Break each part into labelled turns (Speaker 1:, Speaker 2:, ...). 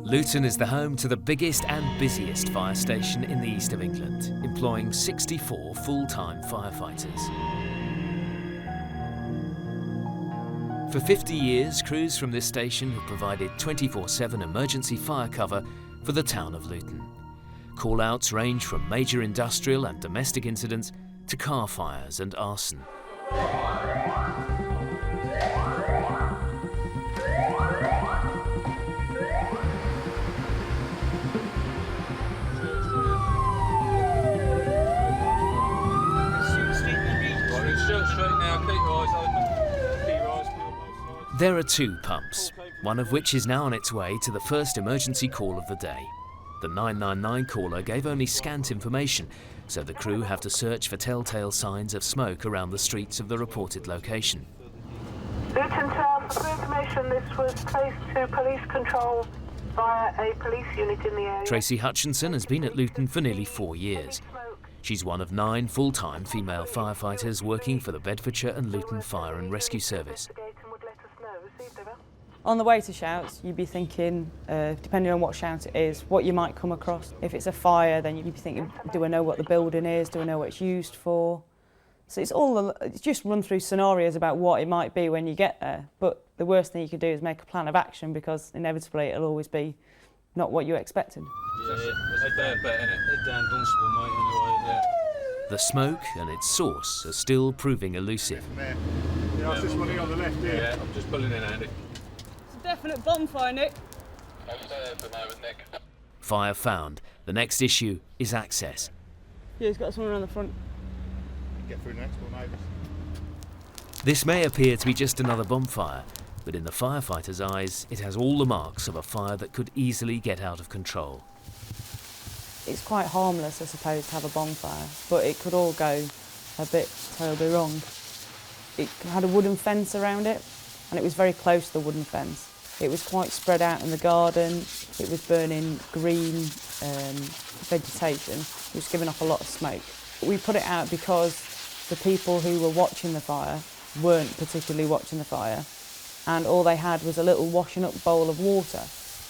Speaker 1: Luton is the home to the biggest and busiest fire station in the east of England, employing 64 full-time firefighters. For 50 years, crews from this station have provided 24/7 emergency fire cover for the town of Luton. Call-outs range from major industrial and domestic incidents to car fires and arson. There are 2 pumps, one of which is now on its way to the first emergency call of the day. The 999 caller gave only scant information, so the crew have to search for telltale signs of smoke around the streets of the reported location.
Speaker 2: Luton Town, for information, this was placed to police control via a police unit in the area.
Speaker 1: Tracy Hutchinson has been at Luton for nearly 4 years. She's one of 9 full-time female firefighters working for the Bedfordshire and Luton Fire and Rescue Service.
Speaker 3: On the way to shouts, you'd be thinking, depending on what shout it is, what you might come across. If it's a fire, then you'd be thinking, do I know what the building is? Do I know what it's used for? So it's just run through scenarios about what it might be when you get there. But the worst thing you could do is make a plan of action, because inevitably it'll always be not what you expected.
Speaker 1: The smoke and its source are still proving elusive.
Speaker 4: Yeah, this one here on the left here.
Speaker 5: Yeah, I'm just pulling in, Andy.
Speaker 3: It's a definite bonfire, Nick.
Speaker 1: Fire found. The next issue is access.
Speaker 3: Yeah, he's got someone around the front.
Speaker 4: Get through next door, neighbours.
Speaker 1: This may appear to be just another bonfire, but in the firefighters' eyes, it has all the marks of a fire that could easily get out of control.
Speaker 3: It's quite harmless, I suppose, to have a bonfire, but it could all go a bit terribly wrong. It had a wooden fence around it, and it was very close to the wooden fence. It was quite spread out in the garden. It was burning green vegetation. It was giving off a lot of smoke. We put it out because the people who were watching the fire weren't particularly watching the fire, and all they had was a little washing up bowl of water.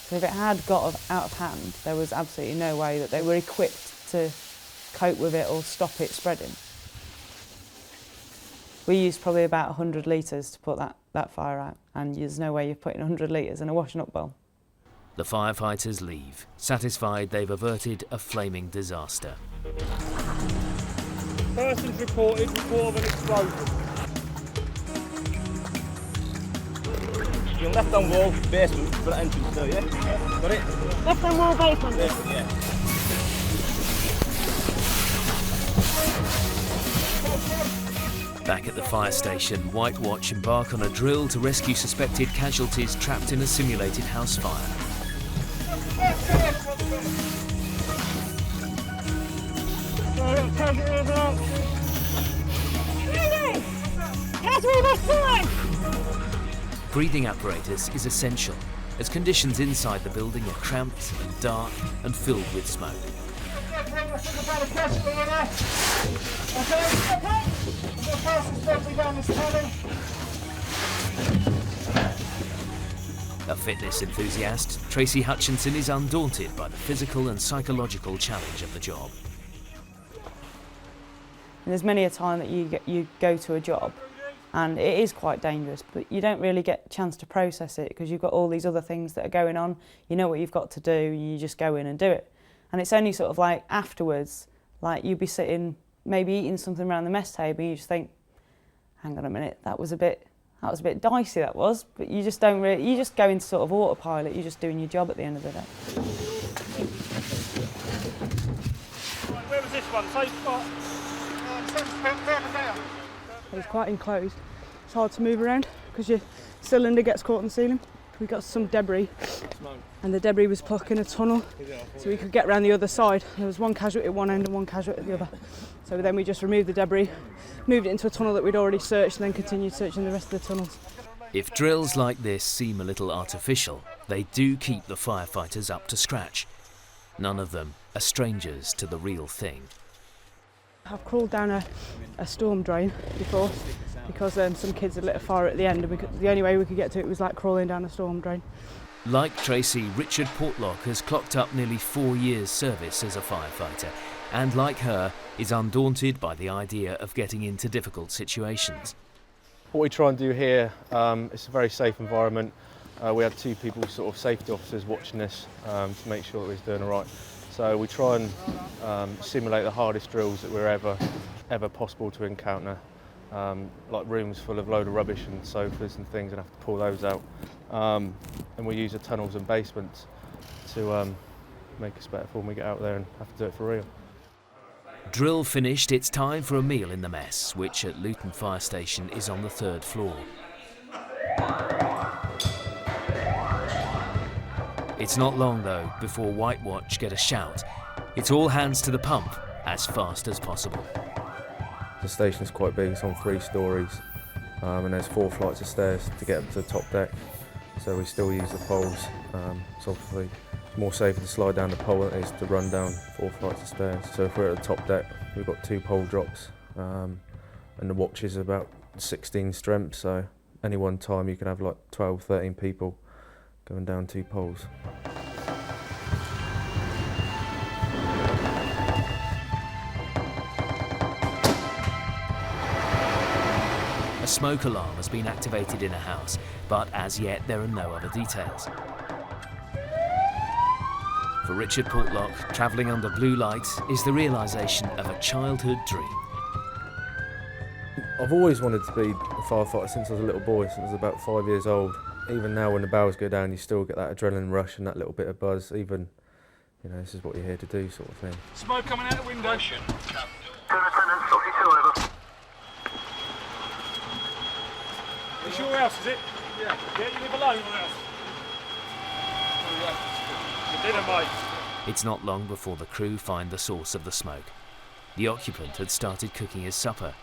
Speaker 3: So if it had got out of hand, there was absolutely no way that they were equipped to cope with it or stop it spreading. We used probably about 100 litres to put that fire out, and there's no way you're putting 100 litres in a washing up bowl.
Speaker 1: The firefighters leave, satisfied they've averted a flaming disaster.
Speaker 4: Person's reported report of an explosion.
Speaker 6: Your left-hand wall, basement, for the entrance there, yeah? Got it?
Speaker 3: Left-hand wall, basement?
Speaker 6: Basement, yeah.
Speaker 1: Back at the fire station, White Watch embark on a drill to rescue suspected casualties trapped in a simulated house fire. Breathing apparatus is essential, as conditions inside the building are cramped and dark and filled with smoke. A fitness enthusiast, Tracy Hutchinson is undaunted by the physical and psychological challenge of the job.
Speaker 3: And there's many a time that you go to a job and it is quite dangerous, but you don't really get a chance to process it because you've got all these other things that are going on. You know what you've got to do, and you just go in and do it. And it's only sort of like afterwards, like you'd be sitting, maybe eating something around the mess table, and you just think, hang on a minute, that was a bit dicey, that was. But you just don't really, you just go into sort of autopilot. You're just doing your job at the end of the day.
Speaker 4: Where was this one? Safe spot.
Speaker 7: It's quite enclosed. It's hard to move around because your cylinder gets caught in the ceiling. We got some debris, and the debris was blocking a tunnel, so we could get around the other side. There was one casualty at one end and one casualty at the other. So then we just removed the debris, moved it into a tunnel that we'd already searched, and then continued searching the rest of the tunnels.
Speaker 1: If drills like this seem a little artificial, they do keep the firefighters up to scratch. None of them are strangers to the real thing.
Speaker 7: I've crawled down a storm drain before because some kids had lit a fire at the end, and the only way we could get to it was like crawling down a storm drain.
Speaker 1: Like Tracy, Richard Portlock has clocked up nearly 4 years' service as a firefighter, and like her, is undaunted by the idea of getting into difficult situations.
Speaker 6: What we try and do here, it's a very safe environment. We had 2 people, sort of safety officers, watching this to make sure that we was doing all right. So we try and simulate the hardest drills that we're ever possible to encounter, like rooms full of load of rubbish and sofas and things, and have to pull those out. And we use the tunnels and basements to make us better for when we get out there and have to do it for real.
Speaker 1: Drill finished, it's time for a meal in the mess, which at Luton Fire Station is on the 3rd floor. It's not long though before White Watch get a shout. It's all hands to the pump as fast as possible.
Speaker 6: The station's quite big, it's on 3 stories, and there's 4 flights of stairs to get up to the top deck. So we still use the poles. It's obviously more safer to slide down the pole than it is to run down 4 flights of stairs. So if we're at the top deck, we've got 2 pole drops, and the watch is about 16 strength, so any one time you can have like 12, 13 people going down 2 poles.
Speaker 1: A smoke alarm has been activated in a house, but as yet there are no other details. For Richard Portlock, travelling under blue light is the realisation of a childhood dream.
Speaker 6: I've always wanted to be a firefighter since I was a little boy, since I was about 5 years old. Even now when the bells go down, you still get that adrenaline rush and that little bit of buzz, even, you know, this is what you're here to do sort of thing.
Speaker 4: Smoke coming out the window. It's your house, is it? Yeah. Yeah, you live alone? Your dinner, mate.
Speaker 1: It's not long before the crew find the source of the smoke. The occupant had started cooking his supper.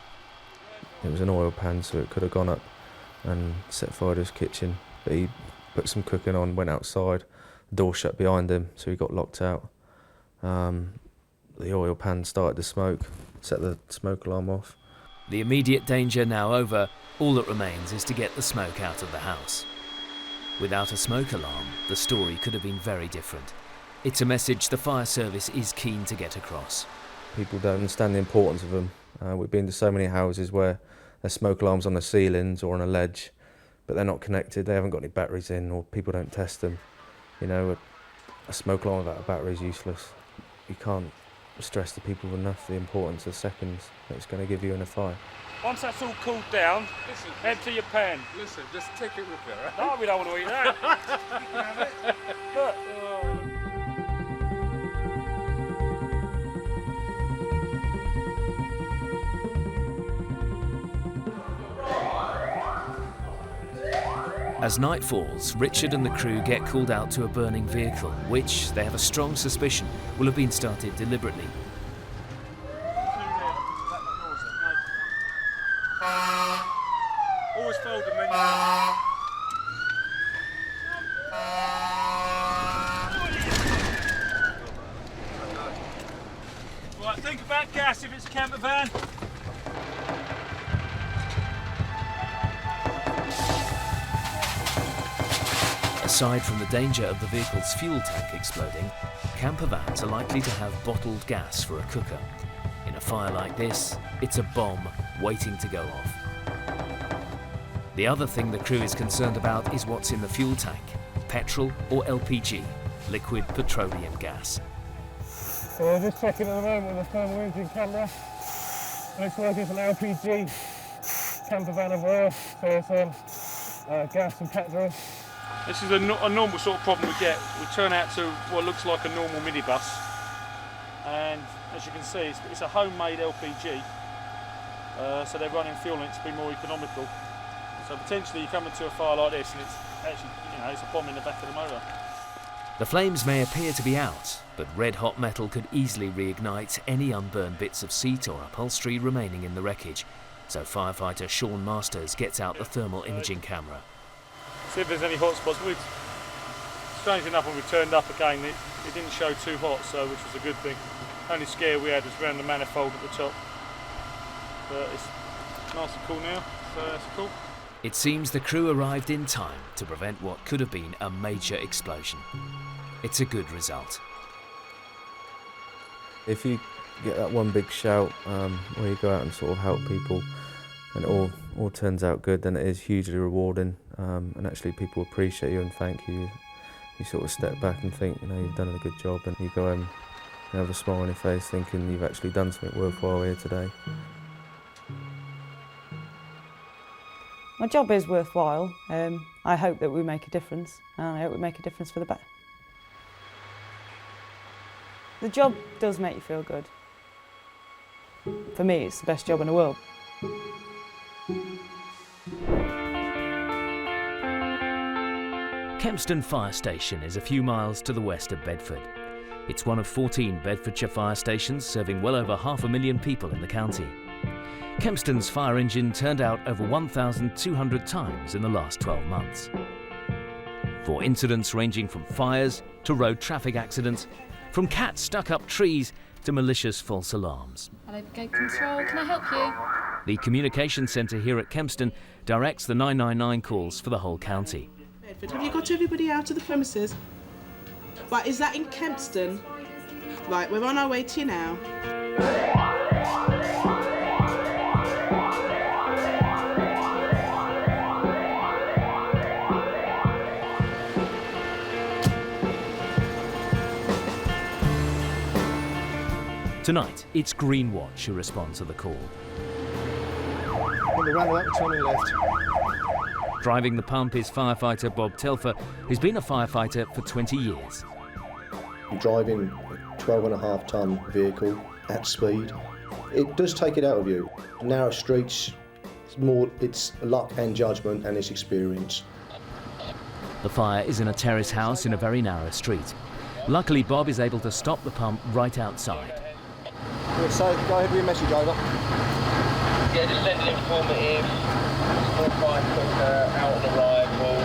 Speaker 6: It was an oil pan, so it could have gone up and set fire to his kitchen, but he put some cooking on, went outside, the door shut behind him, so he got locked out. The oil pan started to smoke, set the smoke alarm off.
Speaker 1: The immediate danger now over, all that remains is to get the smoke out of the house. Without a smoke alarm, the story could have been very different. It's a message the fire service is keen to get across.
Speaker 6: People don't understand the importance of them. We've been to so many houses where there's smoke alarms on the ceilings or on a ledge, but they're not connected, they haven't got any batteries in, or people don't test them. You know, a smoke alarm without a battery is useless. You can't stress to people enough the importance of seconds that it's going to give you in a fire.
Speaker 4: Once that's all cooled down, empty your pan.
Speaker 5: Listen, just take it with you, right?
Speaker 4: No, we don't want to eat that. You can have it. Look.
Speaker 1: As night falls, Richard and the crew get called out to a burning vehicle, which, they have a strong suspicion, will have been started deliberately.
Speaker 4: Always fold them in. Right, think about gas if it's a camper van.
Speaker 1: Aside from the danger of the vehicle's fuel tank exploding, camper vans are likely to have bottled gas for a cooker. In a fire like this, it's a bomb waiting to go off. The other thing the crew is concerned about is what's in the fuel tank, petrol or LPG, liquid petroleum gas.
Speaker 4: So we're just checking at the moment with the thermal imaging camera, and it's working for an LPG camper van of oil, so it's gas and petrol. This is a normal sort of problem we get. We turn out to what looks like a normal minibus, and as you can see, it's a homemade LPG, so they're running fuel in it to be more economical. So potentially you come into a fire like this and it's actually, you know, it's a bomb in the back of the motor.
Speaker 1: The flames may appear to be out, but red-hot metal could easily reignite any unburned bits of seat or upholstery remaining in the wreckage. So firefighter Sean Masters gets out the thermal imaging camera.
Speaker 4: See if there's any hot spots. Strange enough, when we turned up again, it didn't show too hot, so which was a good thing. Only scare we had was around the manifold at the top. But it's nice and cool now, so that's cool.
Speaker 1: It seems the crew arrived in time to prevent what could have been a major explosion. It's a good result.
Speaker 6: If you get that one big shout where you go out and sort of help people and it all turns out good, then it is hugely rewarding, and actually people appreciate you and thank you. You sort of step back and think, you know, you've done a good job, and you go home and have a smile on your face thinking you've actually done something worthwhile here today.
Speaker 3: My job is worthwhile. I hope that we make a difference, and I hope we make a difference for the better. The job does make you feel good. For me, it's the best job in the world.
Speaker 1: Kempston Fire Station is a few miles to the west of Bedford. It's one of 14 Bedfordshire fire stations serving well over 500,000 people in the county. Kempston's fire engine turned out over 1,200 times in the last 12 months. For incidents ranging from fires to road traffic accidents, from cats stuck up trees to malicious false alarms.
Speaker 8: Hello, gate control, can I help you?
Speaker 1: The communication centre here at Kempston directs the 999 calls for the whole county.
Speaker 9: Have you got everybody out of the premises? Right, is that in Kempston? Right, we're on our way to you now.
Speaker 1: Tonight, it's Green Watch who respond to the call.
Speaker 4: On the roundabout, turning left.
Speaker 1: Driving the pump is firefighter Bob Telfer, who's been a firefighter for 20 years.
Speaker 10: Driving a 12.5 tonne vehicle at speed, it does take it out of you. Narrow streets, it's luck and judgment and it's experience.
Speaker 1: The fire is in a terrace house in a very narrow street. Luckily, Bob is able to stop the pump right outside.
Speaker 10: So go ahead with your message over.
Speaker 11: Yeah, just send an informative, out on arrival.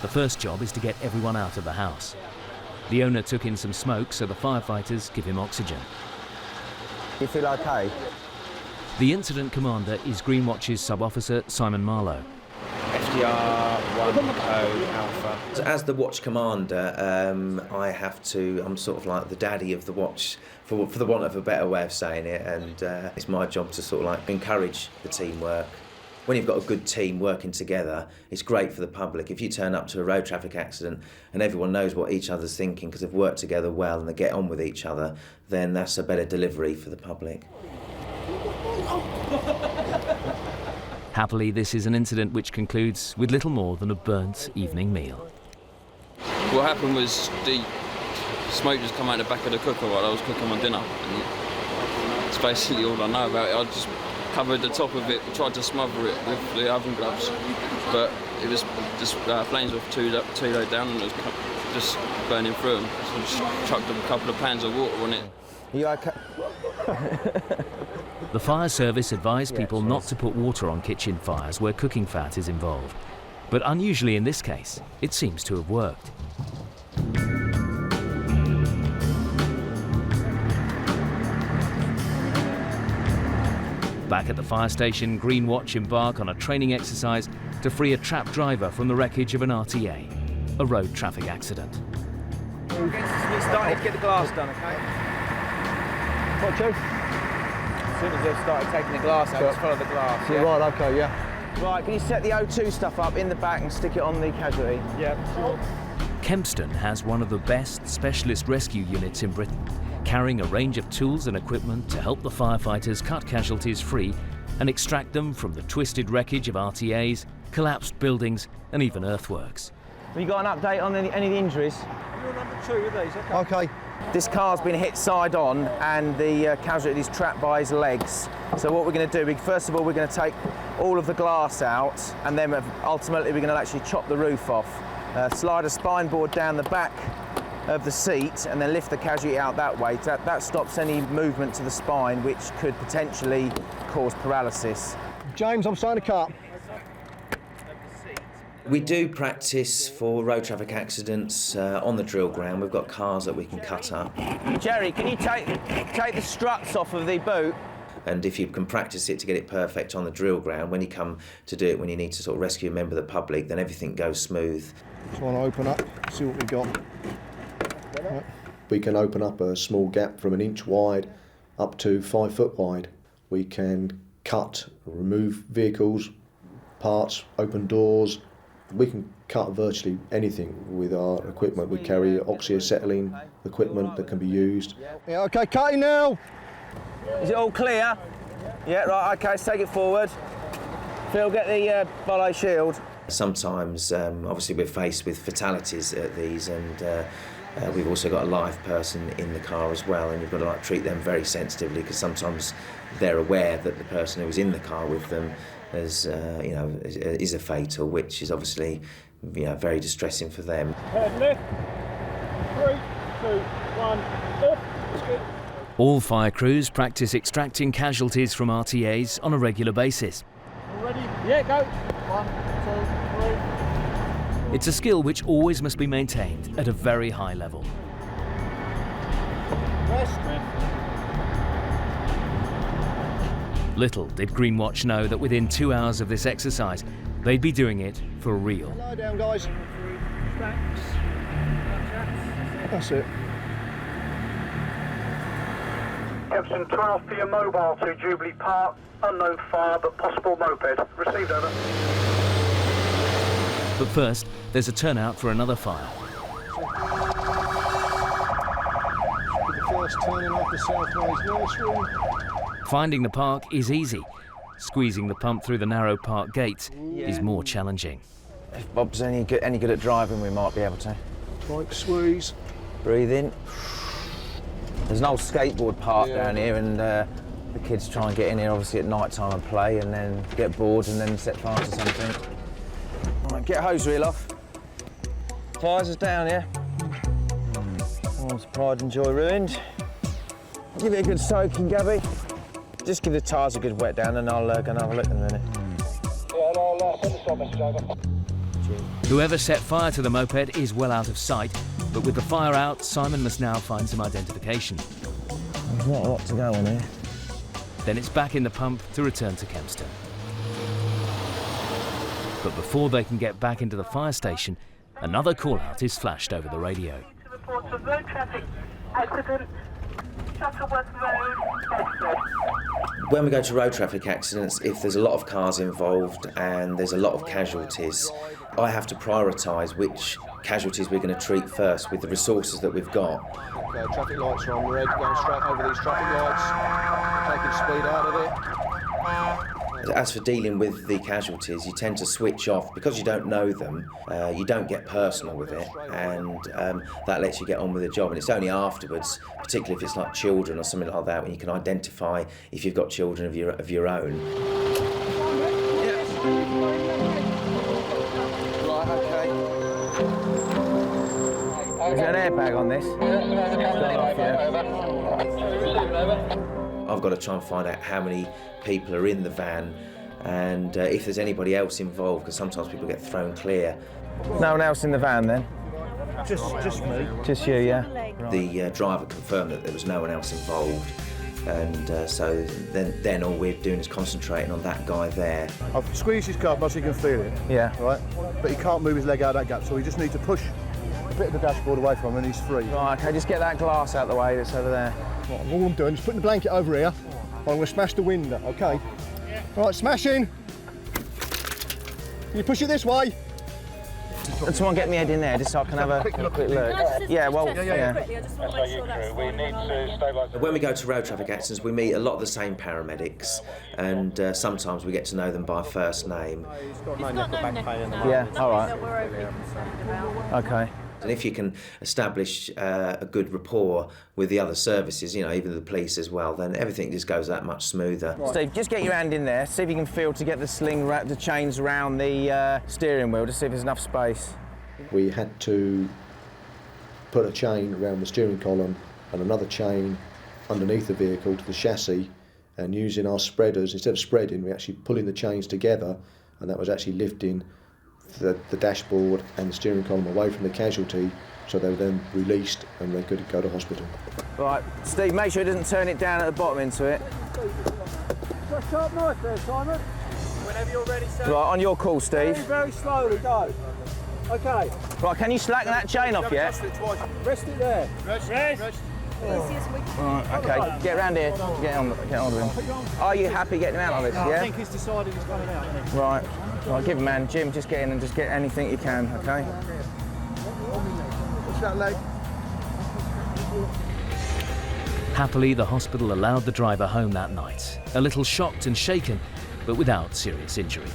Speaker 1: The first job is to get everyone out of the house. The owner took in some smoke, so the firefighters give him oxygen.
Speaker 12: You feel okay?
Speaker 1: The incident commander is Green Watch's sub-officer Simon Marlowe.
Speaker 12: FDR 1 Alpha.
Speaker 13: So as the watch commander, I'm sort of like the daddy of the watch, for the want of a better way of saying it, and it's my job to sort of like encourage the teamwork. When you've got a good team working together, it's great for the public. If you turn up to a road traffic accident and everyone knows what each other's thinking because they've worked together well and they get on with each other, then that's a better delivery for the public. Happily, this is an incident which concludes with little more than a burnt evening meal.
Speaker 5: What happened was the smoke just come out the back of the cooker while I was cooking my dinner. And it's basically all I know about it. I just covered the top of it, tried to smother it with the oven gloves, but it was just flames were too low down and it was just burning through them. So I just chucked a couple of pans of water on it.
Speaker 12: Are you okay?
Speaker 1: The fire service advised people not to put water on kitchen fires where cooking fat is involved. But unusually in this case, it seems to have worked. Back at the fire station, Green Watch embark on a training exercise to free a trapped driver from the wreckage of an RTA, a road traffic accident.
Speaker 12: We're starting to get the glass done, okay?
Speaker 4: What, Joe?
Speaker 12: As soon as they've started taking the glass out, just follow the glass.
Speaker 4: Yeah. Right, okay, yeah.
Speaker 12: Right, can you set the O2 stuff up in the back and stick it on the casualty?
Speaker 4: Yeah, sure.
Speaker 1: Kempston has one of the best specialist rescue units in Britain, carrying a range of tools and equipment to help the firefighters cut casualties free and extract them from the twisted wreckage of RTAs, collapsed buildings and even earthworks.
Speaker 12: Have you got an update on any of the injuries?
Speaker 4: You're number 2 of these, okay.
Speaker 12: Okay. This car's been hit side on and the casualty is trapped by his legs. So what we're going to do, first of all, we're going to take all of the glass out and then ultimately we're going to actually chop the roof off. Slide a spine board down the back of the seat and then lift the casualty out that way. That stops any movement to the spine which could potentially cause paralysis.
Speaker 4: James, I'm starting to cut.
Speaker 13: We do practice for road traffic accidents on the drill ground. We've got cars that we can cut up.
Speaker 12: Jerry, can you take the struts off of the boot?
Speaker 13: And if you can practice it to get it perfect on the drill ground, when you come to do it, when you need to sort of rescue a member of the public, then everything goes smooth.
Speaker 10: Just want to open up, see what we got. Right. We can open up a small gap from 1 inch wide up to 5 foot wide. We can cut, remove vehicles, parts, open doors. We can cut virtually anything with our equipment. We carry oxyacetylene equipment that can be used.
Speaker 14: Yeah, okay, cutting now.
Speaker 12: Is it all clear? Yeah, right, okay, let's take it forward. Phil, get the volley shield.
Speaker 13: Sometimes, obviously, we're faced with fatalities at these, and we've also got a live person in the car as well, and you've got to treat them very sensitively, because sometimes they're aware that the person who was in the car with them is a fatal, which is obviously very distressing for them.
Speaker 4: Head lift. 3, 2, 1, lift.
Speaker 1: All fire crews practice extracting casualties from RTAs on a regular basis.
Speaker 4: Ready? Yeah, go. 1, 2, 3.
Speaker 1: It's a skill which always must be maintained at a very high level.
Speaker 4: Rest.
Speaker 1: Little did Greenwatch know that within 2 hours of this exercise, they'd be doing it for real.
Speaker 14: Lie down, guys. That's it.
Speaker 15: Kempston 12 for your mobile to Jubilee Park. Unknown fire, but possible moped. Received, over.
Speaker 1: But first, there's a turnout for another fire.
Speaker 14: The first turning off the Southways nursery.
Speaker 1: Finding the park is easy. Squeezing the pump through the narrow park gate is more challenging.
Speaker 12: If Bob's any good at driving, we might be able to.
Speaker 14: Right, squeeze.
Speaker 12: Breathe in. There's an old skateboard park down here, and the kids try and get in here obviously at night time and play, and then get bored and then set fire to something. Right, get a hose reel off. Fires is down here. All's pride and joy ruined. Give it a good soaking, Gabby. Just give the tyres a good wet down, and I'll go and have a look in a minute.
Speaker 15: Yeah, I'll send the stop message over.
Speaker 1: Whoever set fire to the moped is well out of sight, but with the fire out, Simon must now find some identification.
Speaker 12: There's not a lot to go on here.
Speaker 1: Then it's back in the pump to return to Kempston. But before they can get back into the fire station, another call-out is flashed over the radio.
Speaker 2: To report a road traffic accident, Shuttleworth Road, Bedford.
Speaker 13: When we go to road traffic accidents, if there's a lot of cars involved and there's a lot of casualties, I have to prioritise which casualties we're going to treat first with the resources that we've got.
Speaker 14: Okay, traffic lights are on red, going straight over these traffic lights, taking speed out of it.
Speaker 13: As for dealing with the casualties, you tend to switch off. Because you don't know them, you don't get personal with it, and that lets you get on with the job. And it's only afterwards, particularly if it's like children or something like that, when you can identify if you've got children of your own.
Speaker 12: Right, okay. Is there an airbag on this?
Speaker 13: I've got to try and find out how many people are in the van, and if there's anybody else involved, because sometimes people get thrown clear.
Speaker 12: No one else in the van then?
Speaker 14: Just me.
Speaker 12: Just you, yeah.
Speaker 13: The driver confirmed that there was no one else involved, and so then all we're doing is concentrating on that guy there.
Speaker 14: I've squeezed his car so he can feel it.
Speaker 12: Yeah.
Speaker 14: Right? But he can't move his leg out of that gap, so we just need to push a bit of the dashboard away from him and he's free.
Speaker 12: Right, okay, just get that glass out of the way that's over there.
Speaker 14: Right, all I'm doing is putting the blanket over here. I'm going to smash the window, okay? Yeah. Right, smashing. Can you push it this way?
Speaker 12: Can someone get me head in there just so I can have a quick look? Yeah, well, yeah.
Speaker 13: When we go to road traffic accidents, we meet a lot of the same paramedics, and sometimes we get to know them by first name.
Speaker 12: Yeah, all right. Okay.
Speaker 13: And if you can establish a good rapport with the other services, even the police as well, then everything just goes that much smoother.
Speaker 12: Steve, just get your hand in there, see if you can feel to get the sling, the chains around the steering wheel to see if there's enough space.
Speaker 10: We had to put a chain around the steering column and another chain underneath the vehicle to the chassis, and using our spreaders, instead of spreading, we're actually pulling the chains together, and that was actually lifting the dashboard and the steering column away from the casualty, so they were then released and they could go to hospital.
Speaker 12: Right, Steve, make sure it doesn't turn it down at the bottom into it.
Speaker 14: Got a sharp knife there, Simon.
Speaker 16: Whenever you're ready, sir.
Speaker 12: Right, on your call, Steve.
Speaker 14: Very slowly, go. Okay.
Speaker 12: Right, can you slacken that chain off yet?
Speaker 14: Rest it there.
Speaker 16: Rest.
Speaker 12: Right, okay, get round here. Get on with him. Are you happy getting him out of this, yeah?
Speaker 14: I think he's decided he's coming out.
Speaker 12: Right, give him, man. Jim, just get in and just get anything you can, okay?
Speaker 14: Push that leg.
Speaker 1: Happily, the hospital allowed the driver home that night, a little shocked and shaken, but without serious injury.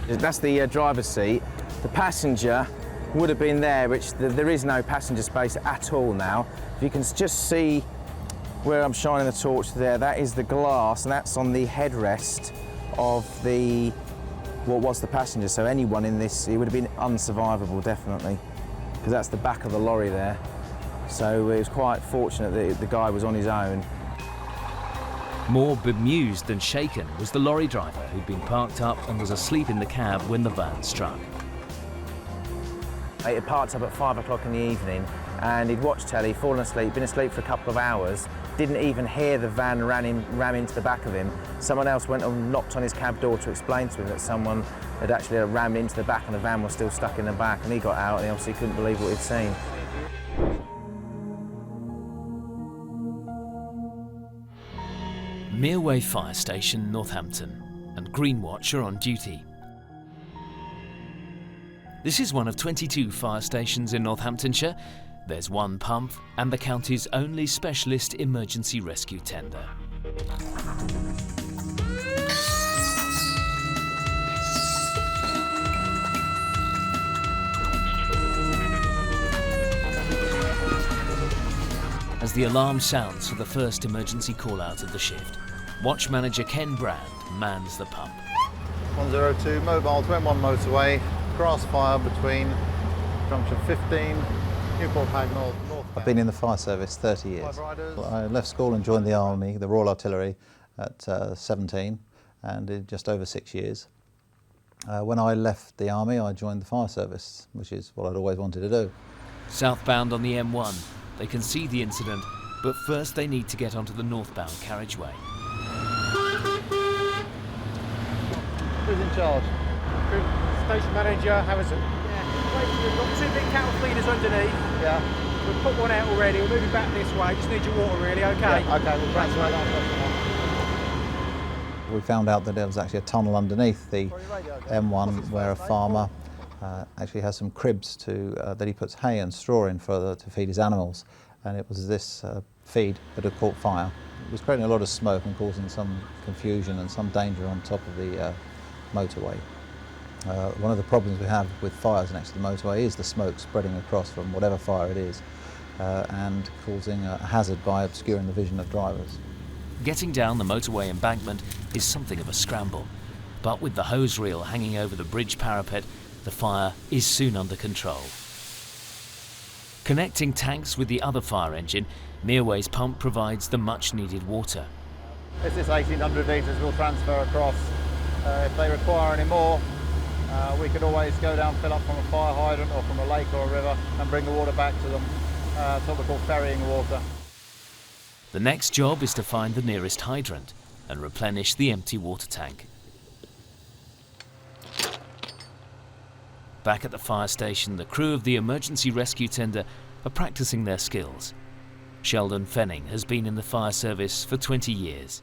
Speaker 12: That's the driver's seat. The passenger would have been there, which there is no passenger space at all now. If you can just see where I'm shining the torch there, that is the glass, and that's on the headrest of what was the passenger. So anyone in this, it would have been unsurvivable, definitely, because that's the back of the lorry there. So it was quite fortunate that the guy was on his own.
Speaker 1: More bemused than shaken was the lorry driver who'd been parked up and was asleep in the cab when the van struck.
Speaker 12: He had parked up at 5 o'clock in the evening and he'd watched telly, fallen asleep, been asleep for a couple of hours, didn't even hear the van ram into the back of him. Someone else went and knocked on his cab door to explain to him that someone had actually rammed into the back and the van was still stuck in the back, and he got out and he obviously couldn't believe what he'd seen.
Speaker 1: Motorway Fire Station, Northampton, and Greenwatch are on duty. This is one of 22 fire stations in Northamptonshire. There's one pump and the county's only specialist emergency rescue tender. As the alarm sounds for the first emergency call out of the shift, watch manager Ken Brand mans the pump.
Speaker 17: 102 mobile to M1 motorway, grass fire between junction 15, Newport Pagnell, North.
Speaker 18: I've been in the fire service 30 years. I left school and joined the army, the Royal Artillery, at 17 and did just over 6 years. When I left the army, I joined the fire service, which is what I'd always wanted to do.
Speaker 1: Southbound on the M1, they can see the incident, but first they need to get onto the northbound carriageway.
Speaker 17: Who's in charge?
Speaker 16: Station manager, Harrison. Yeah. We've got 2 big cattle feeders underneath.
Speaker 17: Yeah.
Speaker 16: We've put one out already, we'll move it back this way. Just need your water really, okay?
Speaker 17: Yeah, okay, we'll transfer that.
Speaker 18: We found out that there was actually a tunnel underneath the M1 where a farmer actually has some cribs that he puts hay and straw in to feed his animals, and it was this feed that had caught fire. It was creating a lot of smoke and causing some confusion and some danger on top of the motorway. One of the problems we have with fires next to the motorway is the smoke spreading across from whatever fire it is and causing a hazard by obscuring the vision of drivers.
Speaker 1: Getting down the motorway embankment is something of a scramble, but with the hose reel hanging over the bridge parapet, the fire is soon under control. Connecting tanks with the other fire engine, Motorway's pump provides the much-needed water.
Speaker 17: This is 1,800 litres we'll transfer across. If they require any more, we could always go down, fill up from a fire hydrant or from a lake or a river and bring the water back to them. That's what we call ferrying water.
Speaker 1: The next job is to find the nearest hydrant and replenish the empty water tank. Back at the fire station, the crew of the emergency rescue tender are practicing their skills. Sheldon Fenning has been in the fire service for 20 years.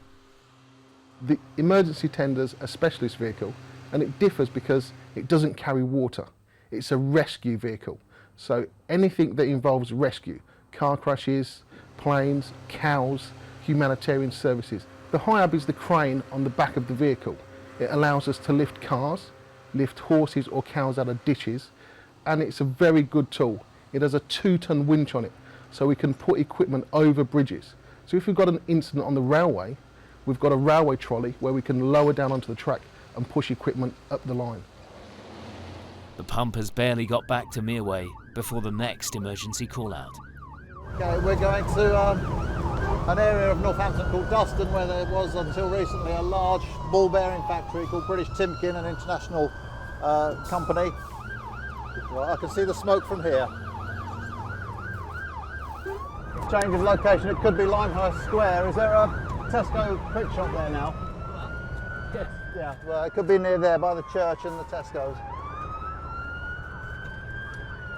Speaker 19: The emergency tender's a specialist vehicle, and it differs because it doesn't carry water. It's a rescue vehicle. So anything that involves rescue, car crashes, planes, cows, humanitarian services. The HIAB is the crane on the back of the vehicle. It allows us to lift cars, lift horses or cows out of ditches, and it's a very good tool. It has a 2-ton winch on it, so we can put equipment over bridges. So if we've got an incident on the railway, we've got a railway trolley where we can lower down onto the track and push equipment up the line.
Speaker 1: The pump has barely got back to Motorway before the next emergency call-out.
Speaker 17: Okay, we're going to an area of Northampton called Duston, where there was until recently a large ball bearing factory called British Timken, an international company. Right, I can see the smoke from here. Change of location, it could be Limehurst Square. Is there a Tesco quick shop there now? Yes. Yeah, well, it could be near there by the church and the Tesco's.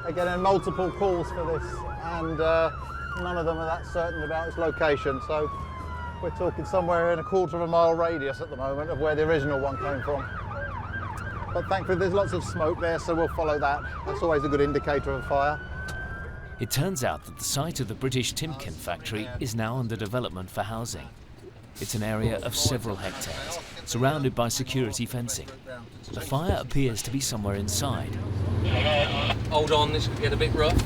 Speaker 17: They're getting multiple calls for this, and none of them are that certain about its location, so we're talking somewhere in a quarter of a mile radius at the moment of where the original one came from. But thankfully there's lots of smoke there, so we'll follow that. That's always a good indicator of a fire.
Speaker 1: It turns out that the site of the British Timken factory is now under development for housing. It's an area of several hectares, surrounded by security fencing. The fire appears to be somewhere inside.
Speaker 5: Hold on, this could get a bit rough.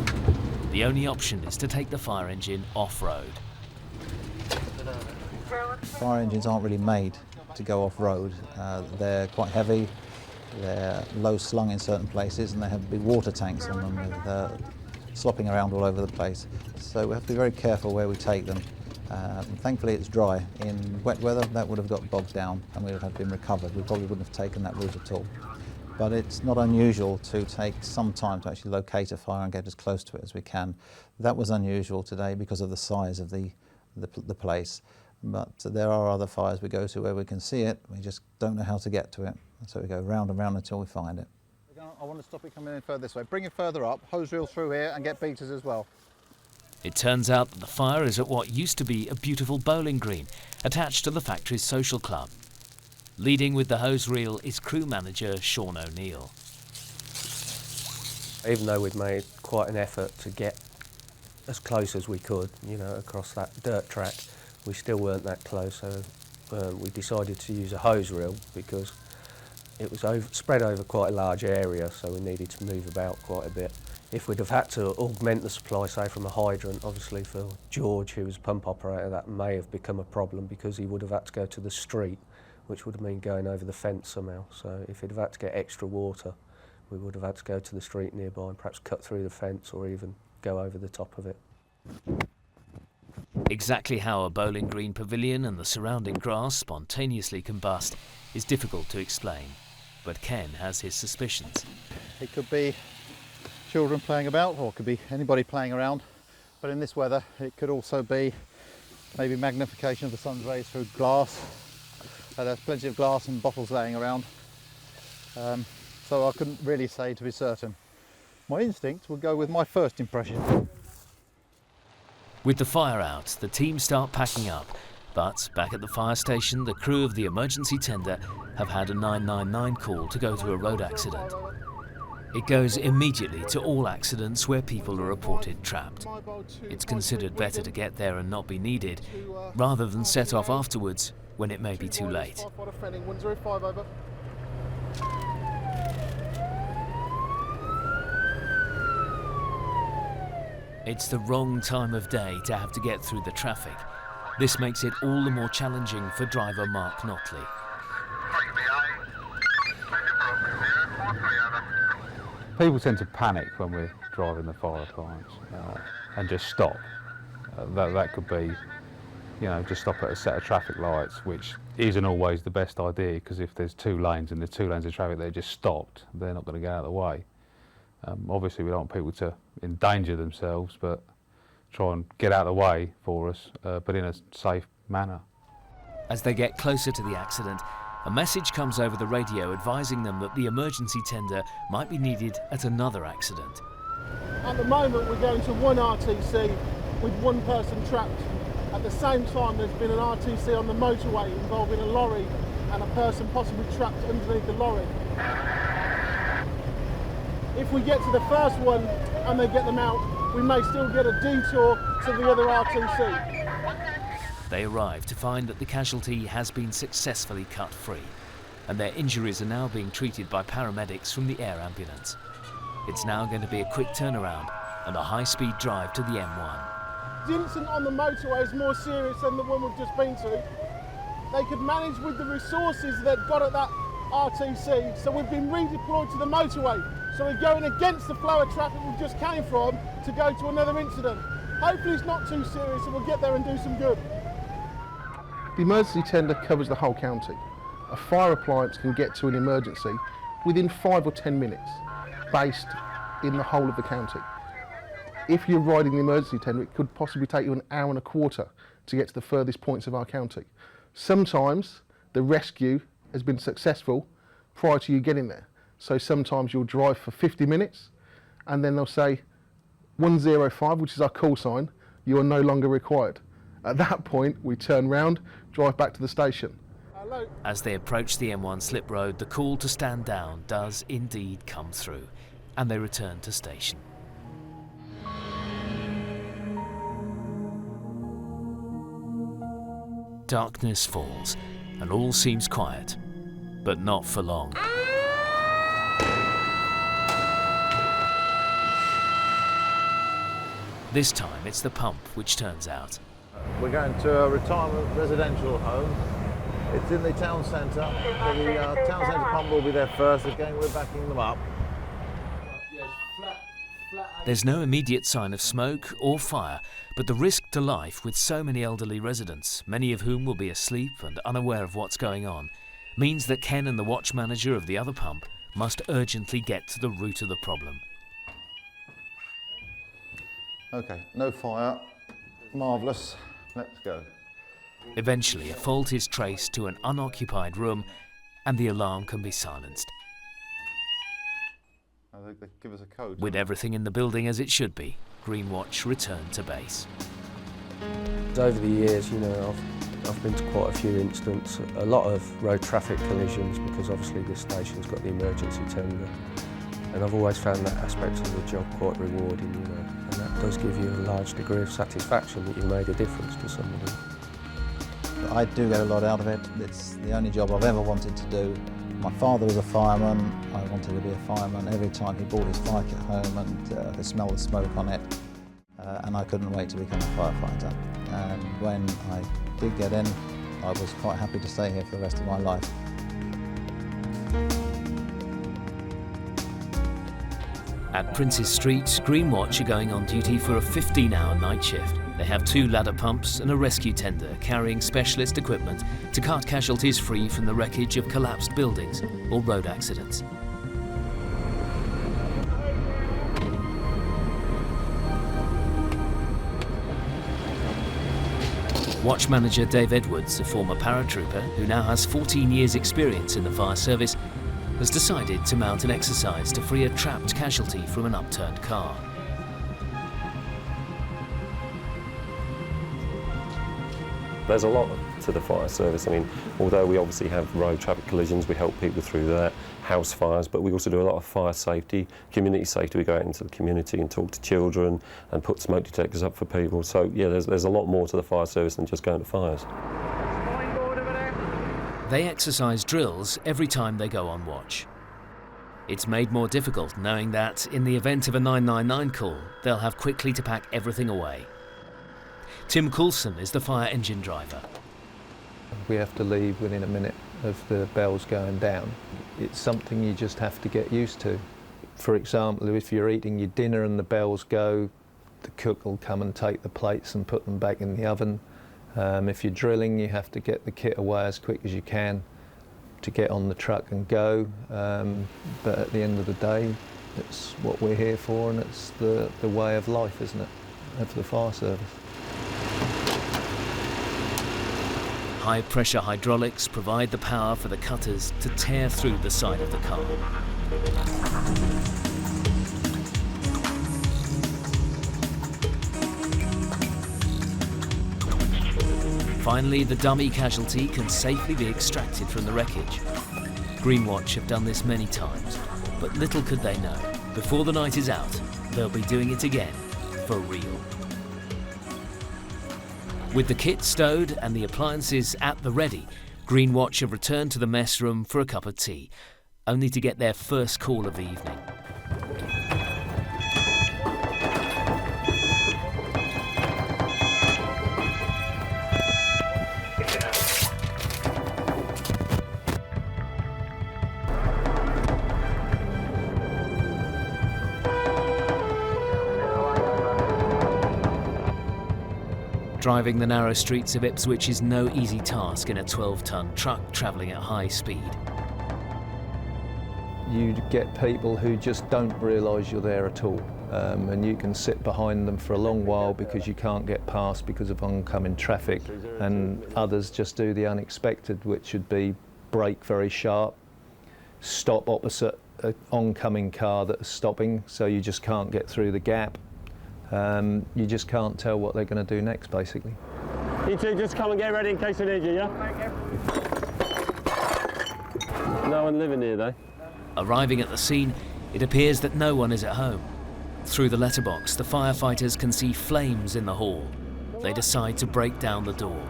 Speaker 1: The only option is to take the fire engine off-road.
Speaker 18: Fire engines aren't really made to go off-road. They're quite heavy, they're low slung in certain places, and they have big water tanks on them with slopping around all over the place. So we have to be very careful where we take them. Thankfully it's dry. In wet weather that would have got bogged down and we would have been recovered. We probably wouldn't have taken that route at all. But it's not unusual to take some time to actually locate a fire and get as close to it as we can. That was unusual today because of the size of the place. But there are other fires we go to where we can see it, we just don't know how to get to it. So we go round and round until we find it.
Speaker 17: I want to stop it coming in further this way. Bring it further up, hose reel through here and get beaters as well.
Speaker 1: It turns out that the fire is at what used to be a beautiful bowling green, attached to the factory's social club. Leading with the hose reel is crew manager Sean O'Neill.
Speaker 20: Even though we'd made quite an effort to get as close as we could, you know, across that dirt track, we still weren't that close, so we decided to use a hose reel because it was spread over quite a large area, so we needed to move about quite a bit. If we'd have had to augment the supply, say from a hydrant, obviously for George, who was a pump operator, that may have become a problem because he would have had to go to the street, which would have meant going over the fence somehow. So if he'd have had to get extra water, we would have had to go to the street nearby and perhaps cut through the fence or even go over the top of it.
Speaker 1: Exactly how a bowling green pavilion and the surrounding grass spontaneously combust is difficult to explain, but Ken has his suspicions.
Speaker 17: It could be children playing about, or it could be anybody playing around, but in this weather it could also be maybe magnification of the sun's rays through glass. There's plenty of glass and bottles laying around, so I couldn't really say to be certain. My instinct would go with my first impression.
Speaker 1: With the fire out, the team start packing up, but back at the fire station, the crew of the emergency tender have had a 999 call to go to a road accident. It goes immediately to all accidents where people are reported trapped. It's considered better to get there and not be needed, rather than set off afterwards when it may be too late. It's the wrong time of day to have to get through the traffic. This makes it all the more challenging for driver Mark Notley.
Speaker 21: People tend to panic when we're driving the fire clients and just stop. That could be, you know, just stop at a set of traffic lights, which isn't always the best idea, because if there's two lanes and there's two lanes of traffic they're just stopped, they're not going to get out of the way. Obviously we don't want people to endanger themselves, but try and get out of the way for us, but in a safe manner.
Speaker 1: As they get closer to the accident, a message comes over the radio advising them that the emergency tender might be needed at another accident.
Speaker 22: At the moment we're going to one RTC with one person trapped. At the same time there's been an RTC on the motorway involving a lorry and a person possibly trapped underneath the lorry. If we get to the first one and they get them out, we may still get a detour to the other RTC.
Speaker 1: They arrive to find that the casualty has been successfully cut free, and their injuries are now being treated by paramedics from the air ambulance. It's now going to be a quick turnaround and a high-speed drive to the M1.
Speaker 22: The incident on the motorway is more serious than the one we've just been to. They could manage with the resources they've got at that RTC, so we've been redeployed to the motorway. So we're going against the flow of traffic we just came from to go to another incident. Hopefully it's not too serious and we'll get there and do some good.
Speaker 19: The emergency tender covers the whole county. A fire appliance can get to an emergency within 5 or 10 minutes, based in the whole of the county. If you're riding the emergency tender, it could possibly take you an hour and a quarter to get to the furthest points of our county. Sometimes the rescue has been successful prior to you getting there. So sometimes you'll drive for 50 minutes and then they'll say 105, which is our call sign, you are no longer required. At that point, we turn round, drive back to the station.
Speaker 1: As they approach the M1 slip road, the call to stand down does indeed come through, and they return to station. Darkness falls, and all seems quiet, but not for long. This time it's the pump which turns out.
Speaker 17: We're going to a retirement residential home. It's in the town centre. The town centre pump will be there first. Again, we're backing them up.
Speaker 1: There's no immediate sign of smoke or fire, but the risk to life with so many elderly residents, many of whom will be asleep and unaware of what's going on, means that Ken and the watch manager of the other pump must urgently get to the root of the problem.
Speaker 17: Okay, no fire. Marvellous. Let's go.
Speaker 1: Eventually, a fault is traced to an unoccupied room and the alarm can be silenced.
Speaker 17: They give us a code.
Speaker 1: With everything in the building as it should be, Greenwatch returned to base.
Speaker 20: Over the years, you know, I've been to quite a few incidents, a lot of road traffic collisions, because obviously this station's got the emergency tender. And I've always found that aspect of the job quite rewarding, you know, and that does give you a large degree of satisfaction that you've made a difference to somebody.
Speaker 18: I do get a lot out of it. It's the only job I've ever wanted to do. My father was a fireman. I wanted to be a fireman. Every time he brought his bike at home and the smell of smoke on it, and I couldn't wait to become a firefighter. And when I did get in, I was quite happy to stay here for the rest of my life.
Speaker 1: At Princes Street, Greenwatch are going on duty for a 15-hour night shift. They have 2 ladder pumps and a rescue tender carrying specialist equipment to cart casualties free from the wreckage of collapsed buildings or road accidents. Watch manager Dave Edwards, a former paratrooper who now has 14 years' experience in the fire service, has decided to mount an exercise to free a trapped casualty from an upturned car.
Speaker 6: There's a lot to the fire service. I mean, although we obviously have road traffic collisions, we help people through that, house fires, but we also do a lot of fire safety, community safety. We go out into the community and talk to children and put smoke detectors up for people. So yeah, there's a lot more to the fire service than just going to fires.
Speaker 1: They exercise drills every time they go on watch. It's made more difficult knowing that in the event of a 999 call, they'll have quickly to pack everything away. Tim Coulson is the fire engine driver.
Speaker 7: We have to leave within a minute of the bells going down. It's something you just have to get used to. For example, if you're eating your dinner and the bells go, the cook will come and take the plates and put them back in the oven. If you're drilling, you have to get the kit away as quick as you can to get on the truck and go. But at the end of the day, it's what we're here for, and it's the way of life, isn't it, of the fire service.
Speaker 1: High-pressure hydraulics provide the power for the cutters to tear through the side of the car. Finally, the dummy casualty can safely be extracted from the wreckage. Greenwatch have done this many times, but little could they know. Before the night is out, they'll be doing it again, for real. With the kit stowed and the appliances at the ready, Greenwatch have returned to the mess room for a cup of tea, only to get their first call of the evening. Driving the narrow streets of Ipswich is no easy task in a 12-ton truck travelling at high speed.
Speaker 7: You get people who just don't realise you're there at all. and you can sit behind them for a long while because you can't get past because of oncoming traffic, and others just do the unexpected, which would be brake very sharp, stop opposite an oncoming car that is stopping, so you just can't get through the gap. You just can't tell what they're going to do next, basically.
Speaker 4: You two just come and get ready in case we need you, yeah? No one living here, though.
Speaker 1: Arriving at the scene, it appears that no one is at home. Through the letterbox, the firefighters can see flames in the hall. They decide to break down the door.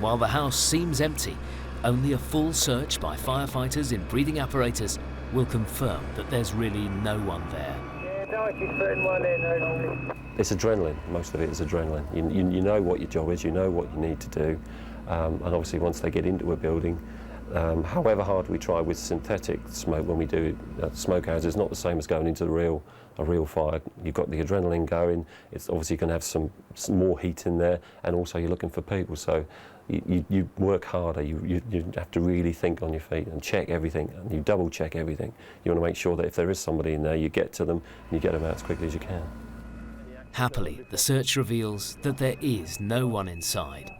Speaker 1: While the house seems empty, only a full search by firefighters in breathing apparatus will confirm that there's really no one there.
Speaker 6: It's adrenaline. Most of it is adrenaline. You know what your job is, you know what you need to do, and obviously once they get into a building, however hard we try with synthetic smoke when we do smoke hazards, it's not the same as going into a real fire. You've got the adrenaline going, it's obviously going to have some more heat in there, and also you're looking for people, so you work harder. You have to really think on your feet and check everything, and you double check everything. You want to make sure that if there is somebody in there, you get to them and you get them out as quickly as you can.
Speaker 1: Happily, the search reveals that there is no one inside.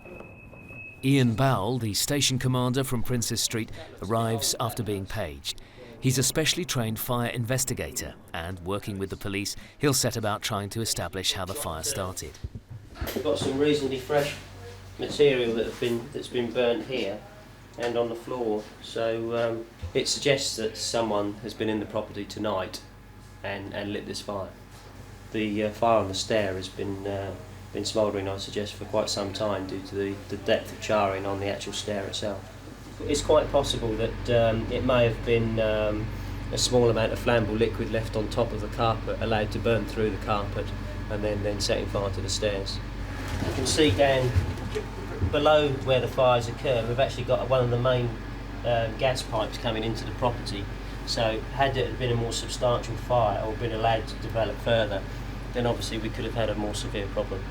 Speaker 1: Ian Bowell, the station commander from Princes Street, arrives after being paged. He's a specially trained fire investigator, and working with the police, he'll set about trying to establish how the fire started.
Speaker 3: We've got some reasonably fresh material that's been burnt here and on the floor, so it suggests that someone has been in the property tonight and lit this fire. The fire on the stair has been smouldering, I suggest, for quite some time due to the depth of charring on the actual stair itself. It's quite possible that it may have been a small amount of flammable liquid left on top of the carpet, allowed to burn through the carpet and then setting fire to the stairs. You can see down below where the fires occur, we've actually got one of the main gas pipes coming into the property, so had it been a more substantial fire or been allowed to develop further, then obviously we could have had a more severe problem.